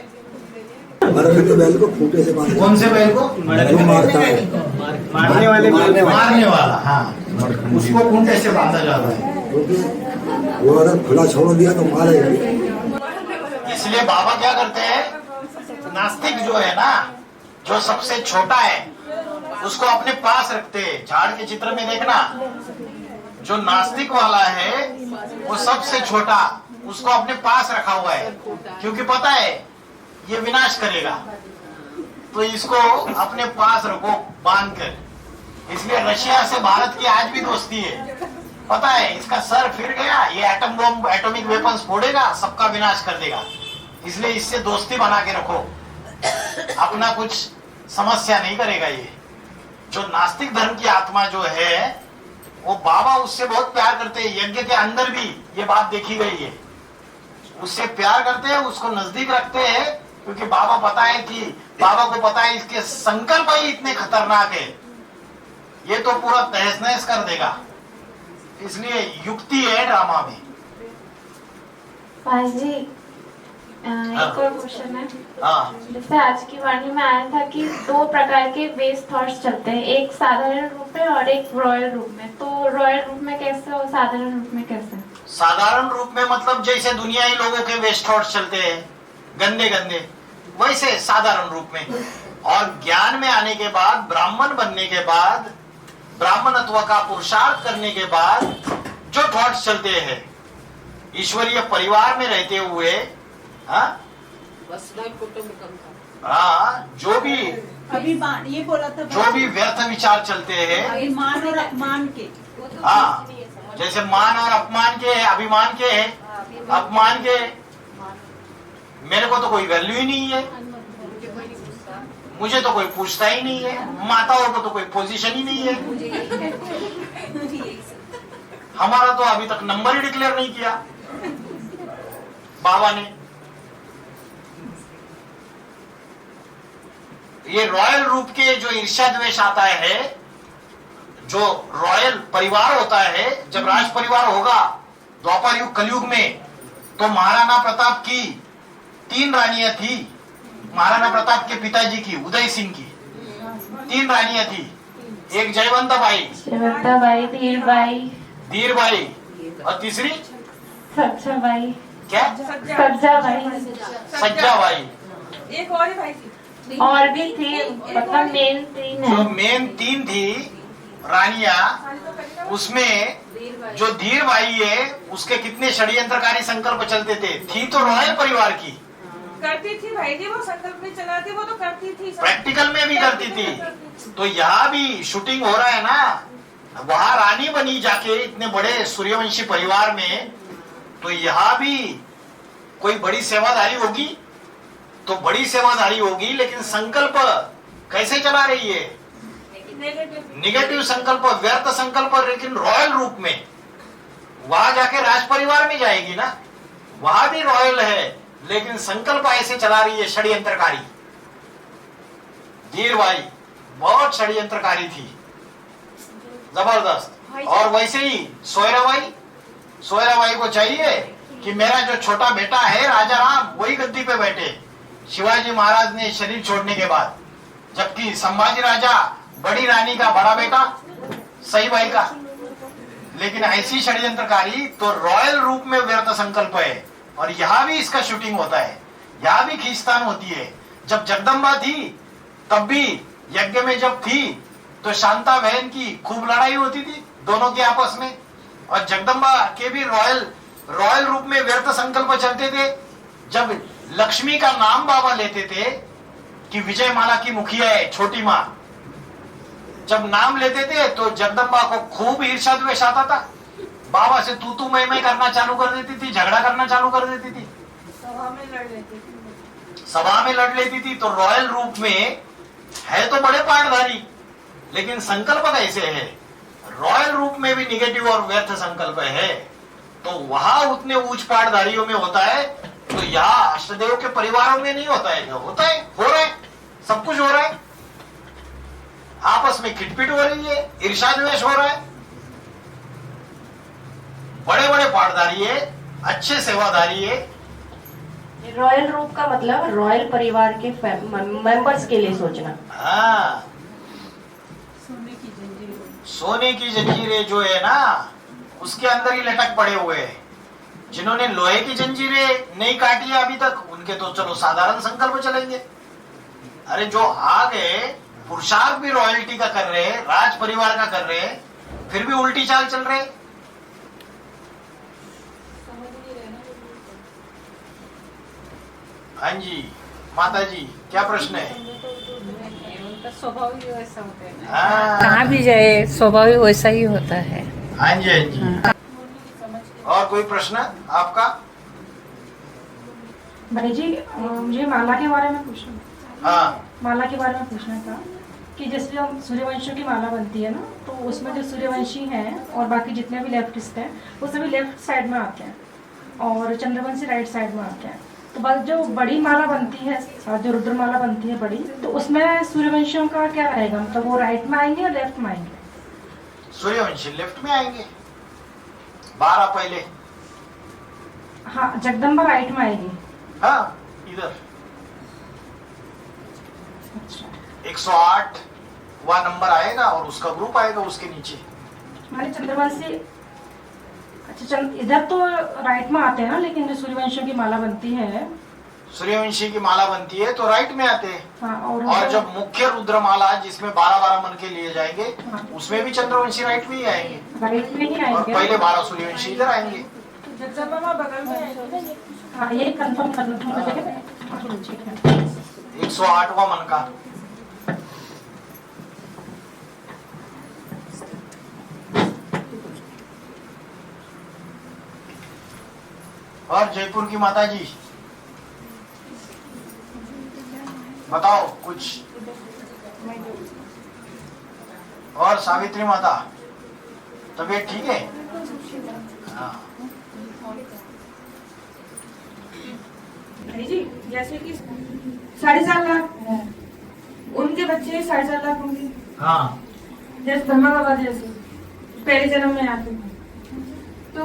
[SPEAKER 17] बैल को खूंटे से बांधते।
[SPEAKER 1] कौन से बैल को?
[SPEAKER 17] मारता है,
[SPEAKER 1] मारने वाला। हाँ, उसको खूंटे से बांधा जाता है।
[SPEAKER 17] वो अगर खुला छोड़ दिया तो मारेगा।
[SPEAKER 1] इसलिए बाबा क्या करते हैं, नास्तिक जो है ना, जो सबसे छोटा है उसको अपने पास रखते हैं। झाड़ के चित्र में देखना, जो नास्तिक वाला है वो सबसे छोटा, उसको अपने पास रखा हुआ है, क्योंकि पता है ये विनाश करेगा, तो इसको अपने पास रखो बांध कर। इसलिए रशिया से भारत की आज भी दोस्ती है। पता है इसका सर फिर गया, ये एटम बॉम्ब, एटॉमिक वेपन्स फोड़ेगा, सबका विनाश कर देगा। इसलिए इससे दोस्ती बना के रखो, अपना कुछ समस्या नहीं करेगा ये। जो नास्तिक धर्म की आत्मा जो है वो बाबा उससे बहुत प्यार करते हैं। यज्ञ के अंदर भी ये बात देखी गई है, उससे प्यार करते हैं, उसको नजदीक रखते हैं, क्योंकि बाबा पता है कि बाबा को पता है इसके संकल्प ही इतने खतरनाक है, ये तो पूरा तहस नहस कर देगा। इसलिए युक्ति है ड्रामा में।
[SPEAKER 12] भाई जी एक और क्वेश्चन है।
[SPEAKER 1] हाँ।
[SPEAKER 12] जैसे आज की वाणी में आया था कि 2 प्रकार के बेस थॉट्स चलते हैं, एक साधारण रूप में और एक रॉयल रूप में। तो रॉयल रूप में कैसे और साधारण रूप में कैसे?
[SPEAKER 1] साधारण रूप में मतलब जैसे दुनियाई लोगों के वेस्ट थॉट्स चलते हैं गंदे गंदे, वैसे साधारण रूप में। और ज्ञान में आने के बाद, ब्राह्मण बनने के बाद, ब्राह्मणत्व का पुरुषार्थ करने के बाद जो थॉट्स चलते हैं ईश्वरीय परिवार में रहते हुए, जो भी
[SPEAKER 15] अभी ये बोला था,
[SPEAKER 1] जो भी व्यर्थ विचार चलते हैं,
[SPEAKER 15] मान और अपमान के,
[SPEAKER 1] जैसे मान और अपमान के है, अभिमान के है, अपमान के, मेरे को तो कोई वैल्यू ही नहीं है, मुझे तो कोई पूछता ही नहीं है, माताओं को तो कोई पोजीशन ही नहीं है, हमारा तो अभी तक नंबर ही डिक्लेयर नहीं किया बाबा ने। ये रॉयल रूप के जो ईर्ष्या द्वेष आता है, जो रॉयल परिवार होता है, जब राज परिवार होगा द्वापर युग कलयुग में, तो महाराणा प्रताप की 3 रानियां थी। महाराणा प्रताप के पिताजी की, उदय सिंह की 3 रानियां थी। एक जयवंता बाई, धीरबाई, और तीसरी
[SPEAKER 4] सज्जाबाई,
[SPEAKER 1] क्या सज्जाबाई,
[SPEAKER 11] एक और ही भाई थी,
[SPEAKER 4] और भी थी, मतलब मेन 3 है।
[SPEAKER 1] जो मेन 3 थी रानियां, उसमें जो धीरबाई है उसके कितने षड्यंत्रकारी संकल्प चलते थे। थी तो रॉयल परिवार की,
[SPEAKER 11] करती थी भाई जी, वो संकल्प में चलाती, वो तो करती थी,
[SPEAKER 1] प्रैक्टिकल में भी करती थी। तो यहाँ भी शूटिंग हो रहा है ना, वहां रानी बनी जाके इतने बड़े सूर्यवंशी परिवार में, तो यहाँ भी कोई बड़ी सेवादारी होगी, तो बड़ी सेवादारी होगी, लेकिन संकल्प कैसे चला रही है? निगेटिव संकल्प, व्यर्थ संकल्प, लेकिन रॉयल रूप में। वहां जाके राज परिवार में जाएगी ना, वहां भी रॉयल है, लेकिन संकल्प ऐसे चला रही है षड्यंत्रकारी। धीरबाई बहुत षड्यंत्रकारी थी, जबरदस्त। और वैसे ही सोयराबाई को चाहिए कि मेरा जो छोटा बेटा है राजा राम, वही गद्दी पे बैठे शिवाजी महाराज ने शरीर छोड़ने के बाद, जबकि संभाजी राजा बड़ी रानी का बड़ा बेटा सईबाई का। लेकिन ऐसी षड्यंत्रकारी तो रॉयल रूप में व्यर्थ संकल्प है। और यहाँ भी इसका शूटिंग होता है, यहाँ भी खींचतान होती है। जब जगदम्बा थी तब भी यज्ञ में जब थी तो शांता बहन की खूब लड़ाई होती थी दोनों के आपस में, और जगदम्बा के भी रॉयल रूप में व्यर्थ संकल्प चलते थे। जब लक्ष्मी का नाम बाबा लेते थे कि विजय माला की मुखिया है छोटी माँ, जब नाम लेते थे तो जगदम्बा को खूब ईर्ष्या द्वेष आता था, बाबा से तू मैं करना चालू कर देती थी, झगड़ा करना चालू कर देती थी,
[SPEAKER 11] सभा
[SPEAKER 1] में लड़ लेती थी। तो रॉयल रूप में है तो बड़े पाठधारी, लेकिन संकल्प कैसे है? रॉयल रूप में भी निगेटिव और व्यर्थ संकल्प है। तो वहां उतने उच्च पाठधारियों में होता है, तो यहाँ अष्टदेव के परिवारों में नहीं होता है। होता है, हो रहा है, सब कुछ हो रहा है, आपस में खिटपिट हो रही है, ईर्ष्या द्वेष हो रहा है। बड़े बड़े पाठधारी है, अच्छे सेवादारी है।
[SPEAKER 13] रॉयल रूप का मतलब रॉयल परिवार के मेंबर्स के लिए सोचना।
[SPEAKER 1] हाँ, सोने की जंजीरें जो है ना, उसके अंदर ही लटक पड़े हुए हैं। जिन्होंने लोहे की जंजीरें नहीं काटी है अभी तक, उनके तो चलो साधारण संकल्प चलेंगे। अरे जो आ गए, पुरुषार्थ भी रॉयल्टी का कर रहे हैं, राज परिवार का कर रहे हैं, फिर भी उल्टी चाल चल रहे। हाँ जी माता जी, क्या प्रश्न है?
[SPEAKER 15] उनका स्वभाव ही वैसा होता है।
[SPEAKER 1] कहाँ
[SPEAKER 15] भी जाए स्वभाव ही वैसा ही होता है।
[SPEAKER 1] हाँ जी, हाँ जी। और कोई प्रश्न आपका?
[SPEAKER 12] भाई जी, मुझे माला के बारे में पूछना।
[SPEAKER 1] हाँ,
[SPEAKER 12] माला के बारे में पूछना था कि जैसे हम सूर्यवंशियों की माला बनती है ना, तो उसमें जो सूर्यवंशी हैं और बाकी जितने भी लेफ्टिस्ट हैं वो सभी लेफ्ट साइड में आते हैं और चंद्रवंशी राइट साइड में आते हैं। तो बस जो बड़ी माला बनती है, जो रुद्र माला बनती है बड़ी, तो उसमें सूर्यवंशियों का क्या रहेगा? मतलब वो राइट में आएंगे या लेफ्ट में आएंगे?
[SPEAKER 1] सूर्यवंशी लेफ्ट में आएंगे 12 पहले।
[SPEAKER 12] हाँ, जगदम्बा राइट में आएगी।
[SPEAKER 1] हाँ, इधर 108वां नंबर आएगा और उसका ग्रुप आएगा उसके नीचे।
[SPEAKER 12] माने चंद्रवंशी अच्छा चल, इधर तो राइट में आते हैं ना, लेकिन जो सूर्यवंशियों की माला बनती है,
[SPEAKER 1] सूर्यवंशी की माला बनती है तो राइट में आते हैं।
[SPEAKER 12] हाँ,
[SPEAKER 1] और जब मुख्य रुद्रमाला जिसमें 12-12 मन के लिए जाएंगे, उसमें भी चंद्रवंशी राइट में ही आएंगे।
[SPEAKER 12] राइट में ही
[SPEAKER 1] और
[SPEAKER 12] आएंगे।
[SPEAKER 1] पहले 12 सूर्यवंशी इधर आएंगे।
[SPEAKER 11] जगदम्बा बगल में।
[SPEAKER 12] हाँ, ये कंफर्म कर लो।
[SPEAKER 1] 108वां मन का। और जयपुर की माता जी बताओ कुछ। और सावित्री माता तबीयत ठीक है? हाँ।
[SPEAKER 11] भाई जी जैसे कि 4.5 लाख उनके बच्चे 4.5 लाख होंगे।
[SPEAKER 1] हाँ।
[SPEAKER 11] जैसे ब्रह्मा बाबा जैसे पहले जन्म में आते हैं, तो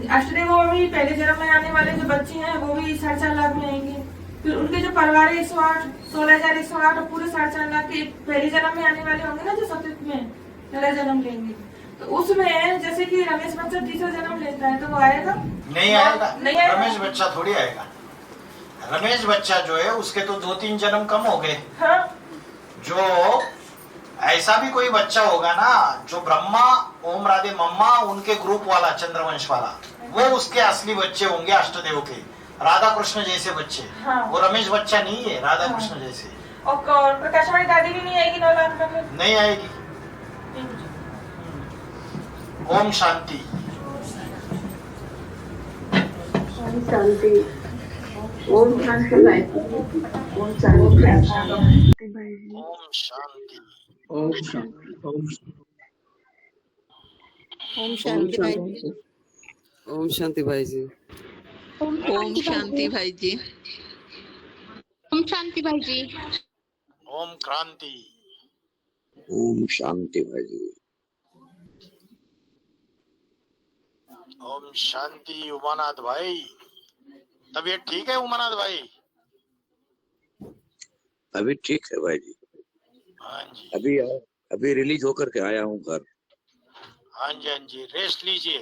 [SPEAKER 11] अष्टदेवों में भी पहले जन्म में आने वाले जो बच्चे हैं वो भी 4.5 लाख में आएंगे। फिर उनके जो परिवार 108, 16,108 और पूरे 4.5 लाख के पहले जन्म में आने वाले होंगे ना, जो सतयुग में पहला जन्म लेंगे, तो उसमें जैसे कि रमेश बच्चा तीसरा जन्म लेता है तो वो आएगा?
[SPEAKER 1] नहीं आएगा।
[SPEAKER 11] नहीं आएगा।
[SPEAKER 1] रमेश बच्चा थोड़ी आएगा। रमेश बच्चा जो है उसके तो 2-3 जन्म कम हो गए।
[SPEAKER 11] हाँ।
[SPEAKER 1] जो ऐसा भी कोई बच्चा होगा ना जो ब्रह्मा ओम राधे मम्मा उनके ग्रुप वाला चंद्रवंश वाला, वो उसके असली बच्चे होंगे अष्टदेव के, राधा कृष्ण जैसे बच्चे।
[SPEAKER 11] हाँ।
[SPEAKER 1] वो रमेश बच्चा नहीं है, राधा कृष्ण जैसे।
[SPEAKER 11] और प्रकाशवाणी दादी भी नहीं आएगी 9 लाख में?
[SPEAKER 1] नहीं आएगी। ओम शांति।
[SPEAKER 10] शांति। ओम शांति भाई। ओम शांति भाई।
[SPEAKER 1] ओम शांति।
[SPEAKER 10] ओम शांति।
[SPEAKER 18] ओम शांति भाई जी।
[SPEAKER 19] ओम शांति भाई जी।
[SPEAKER 18] ओम शांति भाई जी।
[SPEAKER 3] ओम शांति भाई जी।
[SPEAKER 1] ओम क्रांति।
[SPEAKER 17] ओम शांति भाई जी।
[SPEAKER 1] ओम शांति। उमानाथ भाई तबीयत ठीक है? उमानाथ भाई
[SPEAKER 17] अभी ठीक है भाई जी।
[SPEAKER 1] हाँ जी।
[SPEAKER 17] अभी रिलीज होकर के आया हूँ घर।
[SPEAKER 1] हाँ जी, हाँ जी, रेस्ट लीजिए।